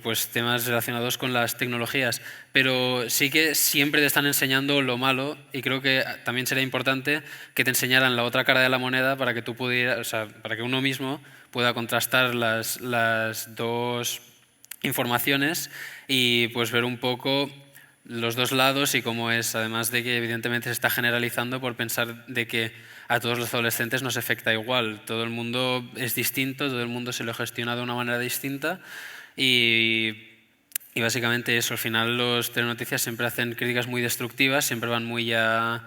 pues, temas relacionados con las tecnologías, pero sí que siempre te están enseñando lo malo y creo que también sería importante que te enseñaran la otra cara de la moneda para que tú pudieras, o sea, para que uno mismo pueda contrastar las dos informaciones y pues ver un poco los dos lados y cómo es, además de que evidentemente se está generalizando por pensar de que a todos los adolescentes nos afecta igual, todo el mundo es distinto, todo el mundo se lo gestiona de una manera distinta y Y básicamente eso, al final los telenoticias siempre hacen críticas muy destructivas, siempre van muy a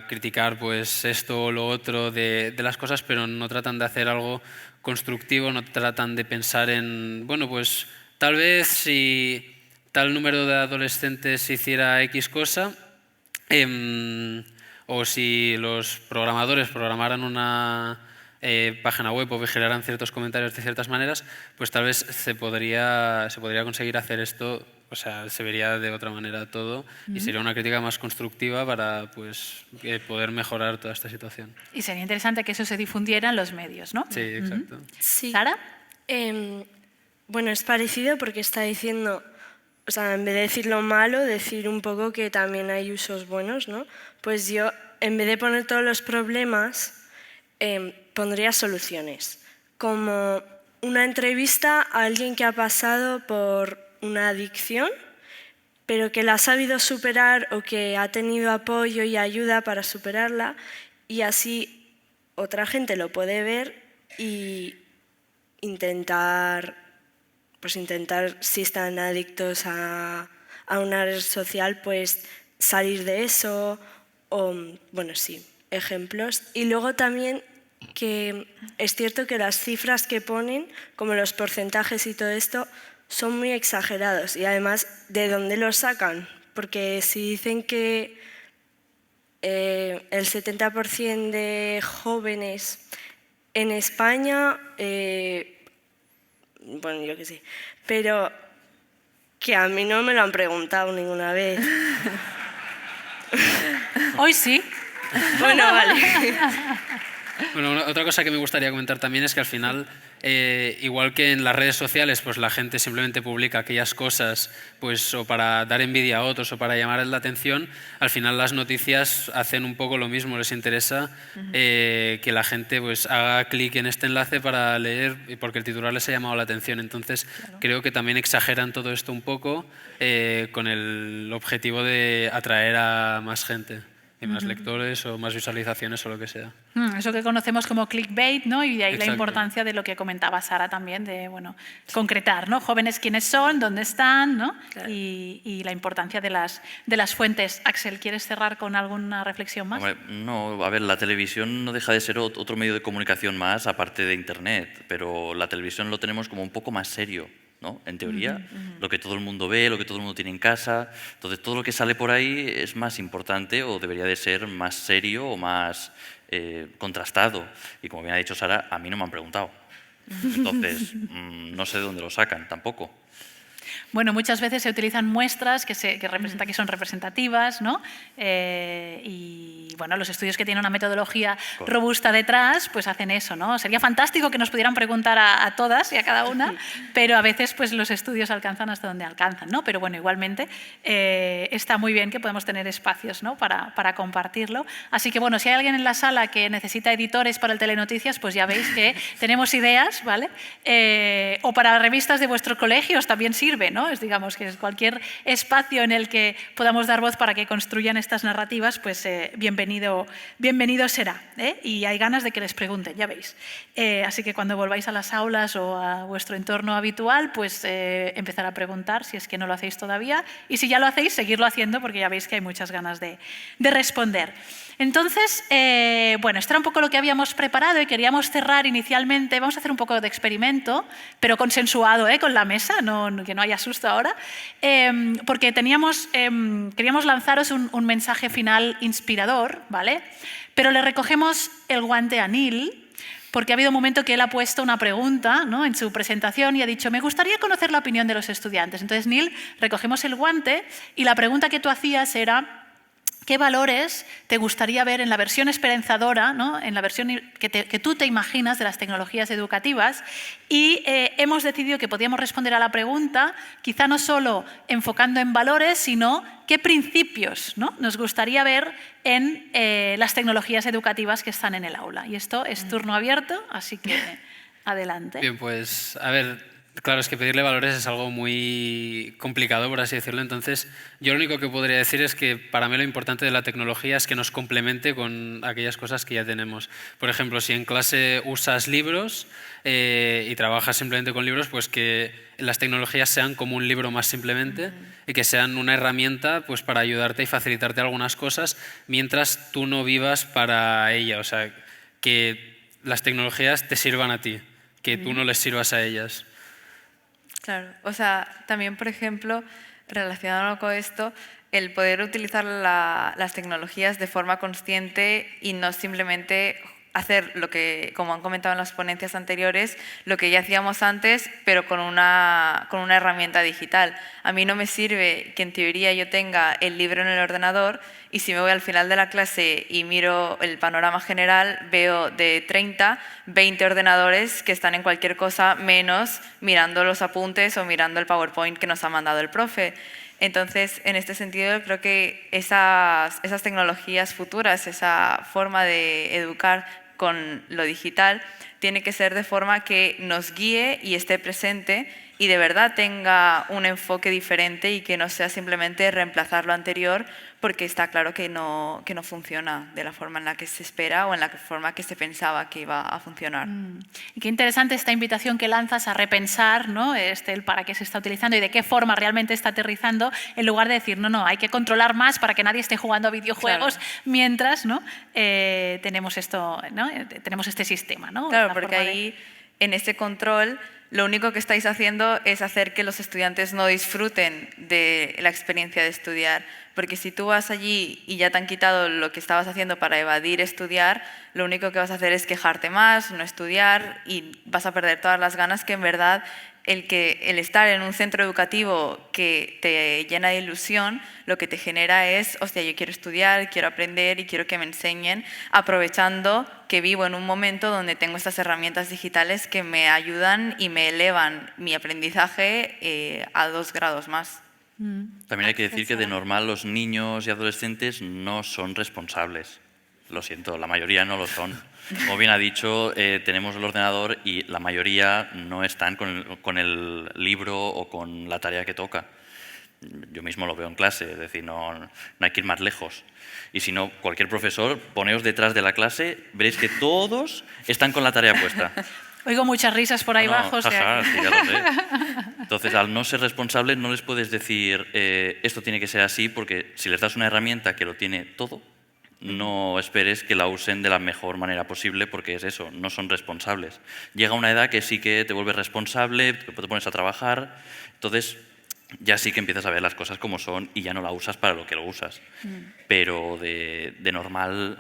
criticar pues esto o lo otro de las cosas, pero no tratan de hacer algo constructivo, no tratan de pensar en, bueno, pues tal vez si tal número de adolescentes hiciera X cosa, o si los programadores programaran una página web o vigilaran ciertos comentarios de ciertas maneras, pues tal vez se podría conseguir hacer esto, o sea, se vería de otra manera todo y sería una crítica más constructiva para pues, poder mejorar toda esta situación. Y sería interesante que eso se difundiera en los medios, ¿no? Sí, exacto. Sí. ¿Sara? Bueno, es parecido porque está diciendo, o sea, en vez de decir lo malo, decir un poco que también hay usos buenos, ¿no? Pues yo, en vez de poner todos los problemas, pondría soluciones, como una entrevista a alguien que ha pasado por una adicción, pero que la ha sabido superar o que ha tenido apoyo y ayuda para superarla, y así otra gente lo puede ver y intentar, si están adictos a una red social, pues salir de eso, o, bueno, sí, ejemplos. Y luego también que es cierto que las cifras que ponen, como los porcentajes y todo esto, son muy exagerados. Y además, ¿de dónde los sacan? Porque si dicen que el 70% de jóvenes en España, bueno, yo qué sé, pero que a mí no me lo han preguntado ninguna vez. Hoy sí. Bueno, vale. Bueno, otra cosa que me gustaría comentar también es que al final, igual que en las redes sociales, pues la gente simplemente publica aquellas cosas pues, o para dar envidia a otros o para llamar la atención, al final las noticias hacen un poco lo mismo, les interesa que la gente pues, haga clic en este enlace para leer porque el titular les ha llamado la atención. Entonces creo que también exageran todo esto un poco con el objetivo de atraer a más gente. Y más lectores o más visualizaciones o lo que sea. Eso que conocemos como clickbait, ¿no? Y de ahí Exacto. la importancia de lo que comentaba Sara también, de bueno, concretar, ¿no? Jóvenes quiénes son, dónde están, ¿no? Claro. Y la importancia de las fuentes. Axel, ¿quieres cerrar con alguna reflexión más? Hombre, no, a ver, la televisión no deja de ser otro medio de comunicación más, aparte de Internet, pero la televisión lo tenemos como un poco más serio, ¿no? En teoría, lo que todo el mundo ve, lo que todo el mundo tiene en casa, entonces todo lo que sale por ahí es más importante o debería de ser más serio o más contrastado. Y como bien ha dicho Sara, a mí no me han preguntado. Entonces, no sé de dónde lo sacan tampoco. Bueno, muchas veces se utilizan muestras que son representativas, ¿no? Y bueno, los estudios que tienen una metodología robusta detrás, pues hacen eso, ¿no? Sería fantástico que nos pudieran preguntar a todas y a cada una, pero a veces pues los estudios alcanzan hasta donde alcanzan, ¿no? Pero bueno, igualmente está muy bien que podamos tener espacios, ¿no? para compartirlo. Así que bueno, si hay alguien en la sala que necesita editores para el Telenoticias, pues ya veis que tenemos ideas, ¿vale? O para revistas de vuestros colegios también sirve, ¿no? Digamos que es cualquier espacio en el que podamos dar voz para que construyan estas narrativas, pues bienvenido será, ¿eh? Y hay ganas de que les pregunten, ya veis. Así que cuando volváis a las aulas o a vuestro entorno habitual, pues empezar a preguntar si es que no lo hacéis todavía y si ya lo hacéis, seguirlo haciendo porque ya veis que hay muchas ganas de responder. Entonces, bueno, esto era un poco lo que habíamos preparado y queríamos cerrar inicialmente. Vamos a hacer un poco de experimento, pero consensuado, con la mesa, que no haya susto ahora, porque queríamos lanzaros un mensaje final inspirador, ¿vale? Pero le recogemos el guante a Neil, porque ha habido un momento que él ha puesto una pregunta, ¿no? En su presentación y ha dicho, me gustaría conocer la opinión de los estudiantes. Entonces, Neil, recogemos el guante y la pregunta que tú hacías era, ¿qué valores te gustaría ver en la versión esperanzadora, ¿no? En la versión que tú te imaginas de las tecnologías educativas? Y hemos decidido que podíamos responder a la pregunta, quizá no solo enfocando en valores, sino qué principios, ¿no? nos gustaría ver en las tecnologías educativas que están en el aula. Y esto es turno abierto, así que adelante. Bien, pues a ver, Claro, es que pedirle valores es algo muy complicado, por así decirlo. Entonces, yo lo único que podría decir es que para mí lo importante de la tecnología es que nos complemente con aquellas cosas que ya tenemos. Por ejemplo, si en clase usas libros y trabajas simplemente con libros, pues que las tecnologías sean como un libro más simplemente y que sean una herramienta pues, para ayudarte y facilitarte algunas cosas mientras tú no vivas para ella. O sea, que las tecnologías te sirvan a ti, que tú no les sirvas a ellas. Claro, o sea, también, por ejemplo, relacionado con esto, el poder utilizar las tecnologías de forma consciente y no simplemente hacer lo que, como han comentado en las ponencias anteriores, lo que ya hacíamos antes, pero con una herramienta digital. A mí no me sirve que en teoría yo tenga el libro en el ordenador y si me voy al final de la clase y miro el panorama general, veo de 30, 20 ordenadores que están en cualquier cosa menos mirando los apuntes o mirando el PowerPoint que nos ha mandado el profe. Entonces, en este sentido, creo que esas tecnologías futuras, esa forma de educar con lo digital, tiene que ser de forma que nos guíe y esté presente y de verdad tenga un enfoque diferente y que no sea simplemente reemplazar lo anterior, porque está claro que no funciona de la forma en la que se espera o en la forma que se pensaba que iba a funcionar. Y qué interesante esta invitación que lanzas a repensar, ¿no? El para qué se está utilizando y de qué forma realmente está aterrizando, en lugar de decir, no, hay que controlar más para que nadie esté jugando a videojuegos mientras, ¿no? Tenemos esto, ¿no? Tenemos este sistema, ¿no? Claro, porque ahí, en ese control, lo único que estáis haciendo es hacer que los estudiantes no disfruten de la experiencia de estudiar. Porque si tú vas allí y ya te han quitado lo que estabas haciendo para evadir estudiar, lo único que vas a hacer es quejarte más, no estudiar y vas a perder todas las ganas que en verdad el estar en un centro educativo que te llena de ilusión, lo que te genera es, hostia, yo quiero estudiar, quiero aprender y quiero que me enseñen, aprovechando que vivo en un momento donde tengo estas herramientas digitales que me ayudan y me elevan mi aprendizaje a 2 grados más. También hay que decir que de normal los niños y adolescentes no son responsables. Lo siento, la mayoría no lo son. Como bien ha dicho, tenemos el ordenador y la mayoría no están con el libro o con la tarea que toca. Yo mismo lo veo en clase, es decir, no hay que ir más lejos. Y si no, cualquier profesor, poneos detrás de la clase, veréis que todos están con la tarea puesta. Oigo muchas risas por ahí abajo. Sí, ya lo sé. Entonces, al no ser responsables, no les puedes decir esto tiene que ser así, porque si les das una herramienta que lo tiene todo, no esperes que la usen de la mejor manera posible, porque es eso, no son responsables. Llega una edad que sí que te vuelves responsable, te pones a trabajar, entonces ya sí que empiezas a ver las cosas como son y ya no la usas para lo que lo usas. Pero de normal,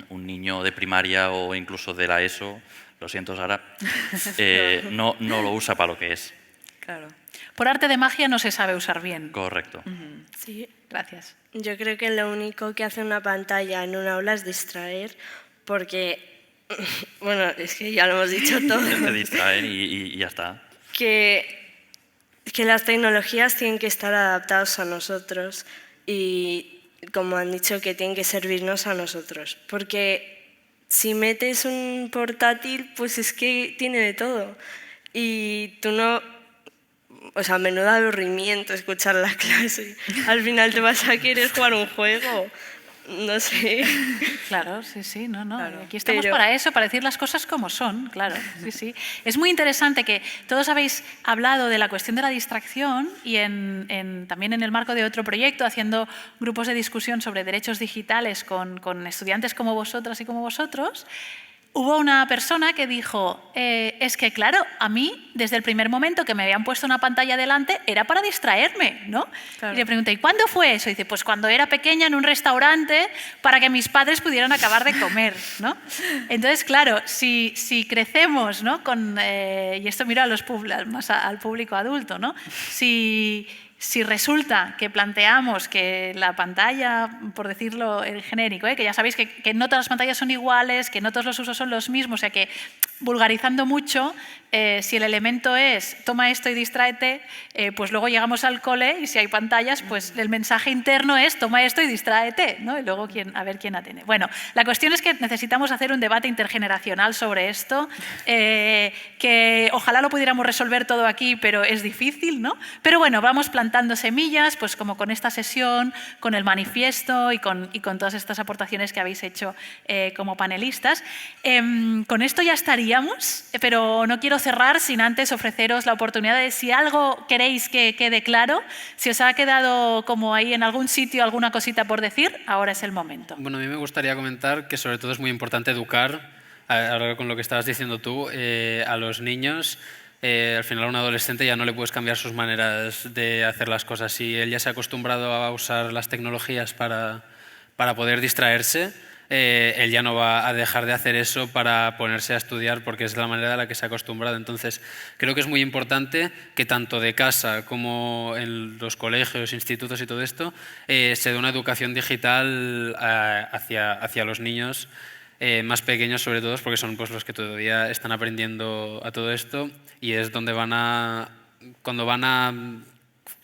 un niño de primaria o incluso de la ESO, lo siento Sara, no lo usa para lo que es. Claro. Por arte de magia no se sabe usar bien. Correcto. Sí. Gracias. Yo creo que lo único que hace una pantalla en un aula es distraer, porque, bueno, es que ya lo hemos dicho todo. Te distraen y ya está. Que las tecnologías tienen que estar adaptadas a nosotros y, como han dicho, que tienen que servirnos a nosotros. Porque si metes un portátil, pues es que tiene de todo. Y tú no... O sea, menudo aburrimiento escuchar la clase. Al final te vas a querer jugar un juego. No sé. Claro, sí, no. Claro. Aquí estamos para eso, para decir las cosas como son, claro. Sí. Es muy interesante que todos habéis hablado de la cuestión de la distracción y también en el marco de otro proyecto, haciendo grupos de discusión sobre derechos digitales con estudiantes como vosotras y como vosotros. Hubo una persona que dijo, es que claro, a mí desde el primer momento que me habían puesto una pantalla delante era para distraerme, ¿no? Claro. Y le pregunté, ¿y cuándo fue eso? Y dice, pues cuando era pequeña en un restaurante para que mis padres pudieran acabar de comer, ¿no? Entonces, claro, si crecemos, ¿no? Y esto miro más al público adulto, ¿no? Si resulta que planteamos que la pantalla, por decirlo en genérico, que ya sabéis que no todas las pantallas son iguales, que no todos los usos son los mismos, o sea que vulgarizando mucho, si el elemento es toma esto y distráete, pues luego llegamos al cole y si hay pantallas, pues el mensaje interno es toma esto y distráete, ¿no? Y luego a ver quién atiende. Bueno, la cuestión es que necesitamos hacer un debate intergeneracional sobre esto, que ojalá lo pudiéramos resolver todo aquí, pero es difícil, ¿no? Pero bueno, vamos plantando semillas, pues como con esta sesión, con el manifiesto y con todas estas aportaciones que habéis hecho como panelistas. Con esto ya estaríamos, pero no quiero cerrar sin antes ofreceros la oportunidad de, si algo queréis que quede claro, si os ha quedado como ahí en algún sitio alguna cosita por decir, ahora es el momento. Bueno, a mí me gustaría comentar que sobre todo es muy importante educar, ahora con lo que estabas diciendo tú, a los niños. Al final a un adolescente ya no le puedes cambiar sus maneras de hacer las cosas. Si él ya se ha acostumbrado a usar las tecnologías para poder distraerse, él ya no va a dejar de hacer eso para ponerse a estudiar porque es la manera a la que se ha acostumbrado. Entonces, creo que es muy importante que tanto de casa como en los colegios, institutos y todo esto, se dé una educación digital hacia los niños más pequeños, sobre todo, porque son pues, los que todavía están aprendiendo a todo esto y es donde cuando van a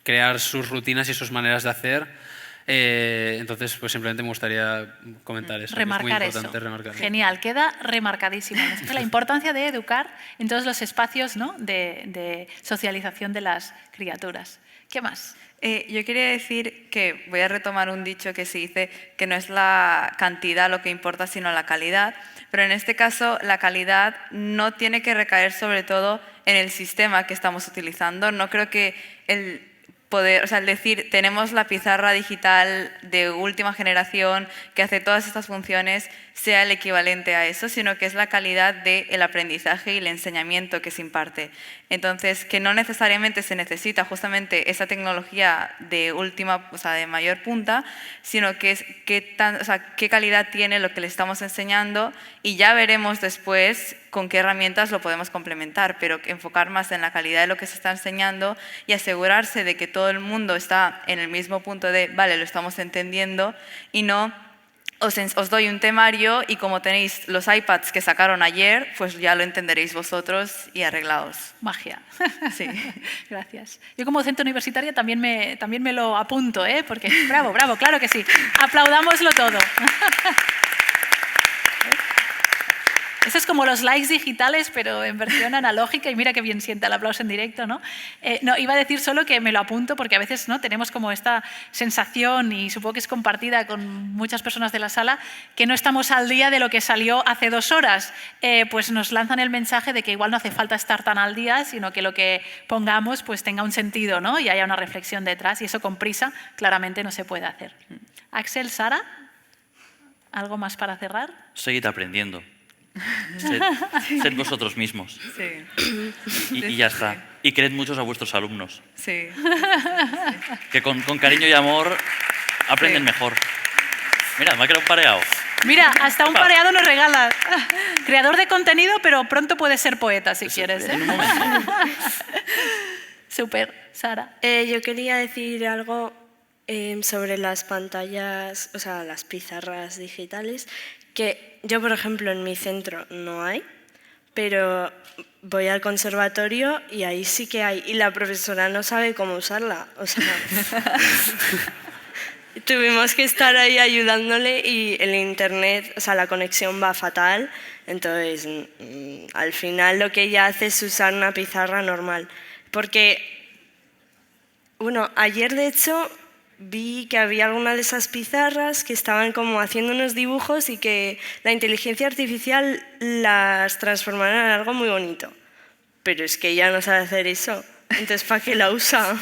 crear sus rutinas y sus maneras de hacer. Entonces, pues simplemente me gustaría comentar eso. Remarcar es muy importante eso. remarcar. Genial, queda remarcadísimo. La importancia de educar en todos los espacios, ¿no?, de socialización de las criaturas. ¿Qué más? Yo quería decir que voy a retomar un dicho que se dice que no es la cantidad lo que importa, sino la calidad. Pero en este caso, la calidad no tiene que recaer sobre todo en el sistema que estamos utilizando. No creo que el decir, tenemos la pizarra digital de última generación que hace todas estas funciones, sea el equivalente a eso, sino que es la calidad del aprendizaje y el enseñamiento que se imparte. Entonces, que no necesariamente se necesita justamente esa tecnología de última, de mayor punta, sino que es qué calidad tiene lo que le estamos enseñando y ya veremos después con qué herramientas lo podemos complementar, pero enfocar más en la calidad de lo que se está enseñando y asegurarse de que todo el mundo está en el mismo punto de, vale, lo estamos entendiendo y no os doy un temario y como tenéis los iPads que sacaron ayer, pues ya lo entenderéis vosotros y arreglaos. Magia. Sí. Gracias. Yo como docente universitaria también me lo apunto, porque bravo, claro que sí. Aplaudámoslo todo. Eso es como los likes digitales, pero en versión analógica, y mira qué bien sienta el aplauso en directo, ¿no? No, iba a decir solo que me lo apunto porque a veces, ¿no?, tenemos como esta sensación, y supongo que es compartida con muchas personas de la sala, que no estamos al día de lo que salió hace 2 horas. Pues nos lanzan el mensaje de que igual no hace falta estar tan al día, sino que lo que pongamos pues tenga un sentido, ¿no?, y haya una reflexión detrás, y eso con prisa claramente no se puede hacer. Axel, Sara, ¿algo más para cerrar? Seguid aprendiendo. Sed vosotros mismos. Sí. Y ya está. Y quered muchos a vuestros alumnos. Sí. Que con cariño y amor aprenden mejor. Mira, me ha quedado un pareado. Mira, hasta un pareado nos regala. Creador de contenido, pero pronto puedes ser poeta si quieres. En un momento. Súper. Sara. Yo quería decir algo sobre las pantallas, las pizarras digitales, que yo, por ejemplo, en mi centro no hay, pero voy al conservatorio y ahí sí que hay, y la profesora no sabe cómo usarla. Tuvimos que estar ahí ayudándole y el internet, la conexión va fatal, entonces al final lo que ella hace es usar una pizarra normal. Porque, ayer de hecho vi que había alguna de esas pizarras que estaban como haciendo unos dibujos y que la inteligencia artificial las transformara en algo muy bonito. Pero es que ella no sabe hacer eso, entonces ¿para qué la usa?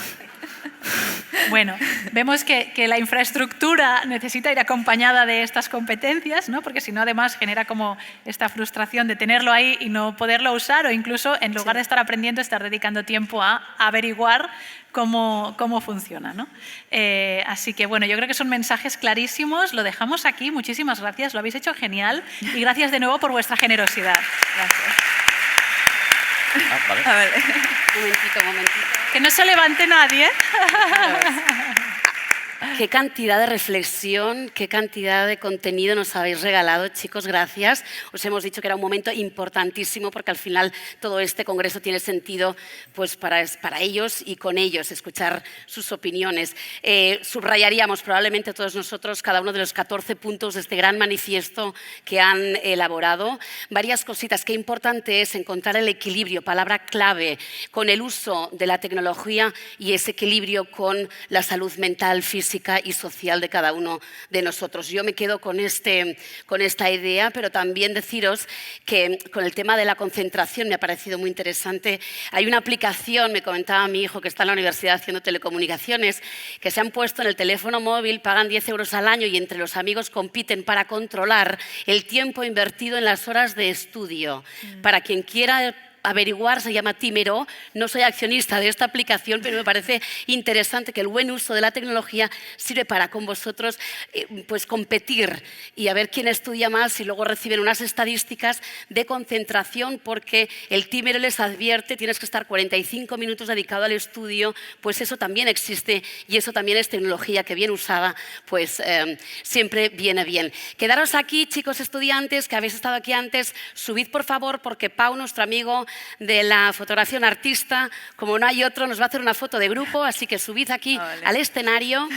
Bueno, vemos que la infraestructura necesita ir acompañada de estas competencias, ¿no?, porque si no además genera como esta frustración de tenerlo ahí y no poderlo usar, o incluso en lugar de estar aprendiendo, estar dedicando tiempo a averiguar cómo funciona, ¿no? Así que bueno, yo creo que son mensajes clarísimos, lo dejamos aquí, muchísimas gracias, lo habéis hecho genial y gracias de nuevo por vuestra generosidad. Gracias. Vale. A ver. Momentito. Que no se levante nadie. Qué cantidad de reflexión, qué cantidad de contenido nos habéis regalado, chicos, gracias. Os hemos dicho que era un momento importantísimo porque al final todo este congreso tiene sentido pues, para ellos y con ellos, escuchar sus opiniones. Subrayaríamos probablemente todos nosotros cada uno de los 14 puntos de este gran manifiesto que han elaborado. Varias cositas. Qué importante es encontrar el equilibrio, palabra clave, con el uso de la tecnología y ese equilibrio con la salud mental, física y social de cada uno de nosotros. Yo me quedo con esta idea, pero también deciros que con el tema de la concentración me ha parecido muy interesante. Hay una aplicación, me comentaba mi hijo que está en la universidad haciendo telecomunicaciones, que se han puesto en el teléfono móvil, pagan 10 euros al año y entre los amigos compiten para controlar el tiempo invertido en las horas de estudio. Para quien quiera averiguar, se llama Tímero. No soy accionista de esta aplicación, pero me parece interesante que el buen uso de la tecnología sirve para con vosotros pues competir y a ver quién estudia más y luego reciben unas estadísticas de concentración porque el Tímero les advierte, tienes que estar 45 minutos dedicado al estudio, pues eso también existe y eso también es tecnología que bien usada, pues siempre viene bien. Quedaros aquí, chicos estudiantes que habéis estado aquí antes, subid por favor porque Pau, nuestro amigo de la fotografía, un artista, como no hay otro, nos va a hacer una foto de grupo, así que subid aquí al escenario.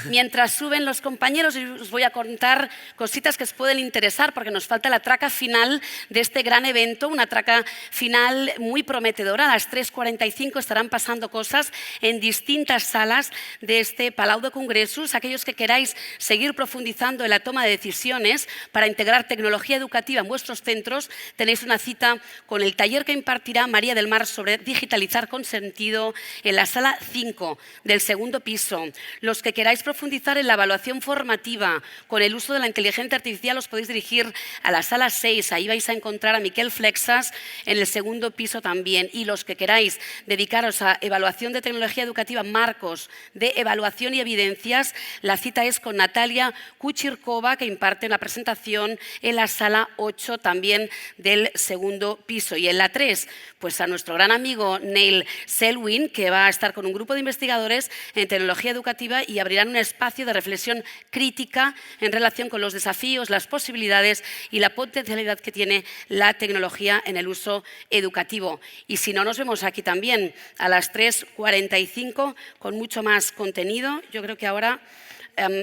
Mientras suben los compañeros, os voy a contar cositas que os pueden interesar, porque nos falta la traca final de este gran evento, una traca final muy prometedora. A las 3:45 estarán pasando cosas en distintas salas de este Palau de Congressos. Aquellos que queráis seguir profundizando en la toma de decisiones para integrar tecnología educativa en vuestros centros, tenéis una cita con el taller que impartirá María del Mar sobre digitalizar con sentido en la sala 5 del segundo piso. Los que queráis profundizar en la evaluación formativa con el uso de la inteligencia artificial os podéis dirigir a la sala 6. Ahí vais a encontrar a Miquel Flexas en el segundo piso también. Y los que queráis dedicaros a evaluación de tecnología educativa, marcos de evaluación y evidencias, la cita es con Natalia Kuchirkova, que imparte una presentación en la sala 8 también del segundo piso. Y en la 3, pues a nuestro gran amigo Neil Selwyn, que va a estar con un grupo de investigadores en tecnología educativa y abrirán un espacio de reflexión crítica en relación con los desafíos, las posibilidades y la potencialidad que tiene la tecnología en el uso educativo. Y si no, nos vemos aquí también a las 3:45 con mucho más contenido. Yo creo que ahora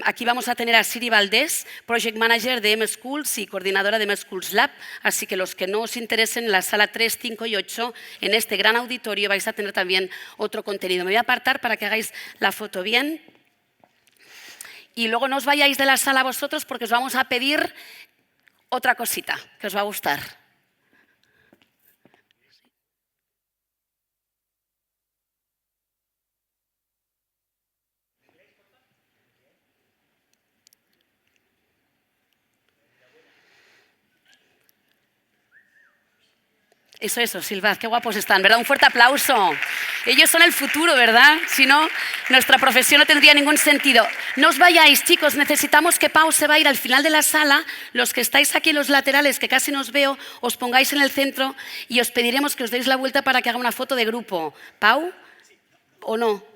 aquí vamos a tener a Siri Valdés, Project Manager de M-Schools y coordinadora de M-Schools Lab, así que los que no os interesen en la sala 3, 5 y 8, en este gran auditorio vais a tener también otro contenido. Me voy a apartar para que hagáis la foto bien y luego no os vayáis de la sala vosotros porque os vamos a pedir otra cosita que os va a gustar. Eso, Silvad, qué guapos están, ¿verdad? Un fuerte aplauso. Ellos son el futuro, ¿verdad? Si no, nuestra profesión no tendría ningún sentido. No os vayáis, chicos, necesitamos que Pau se va a ir al final de la sala. Los que estáis aquí en los laterales, que casi no os veo, os pongáis en el centro y os pediremos que os deis la vuelta para que haga una foto de grupo. ¿Pau? ¿O no?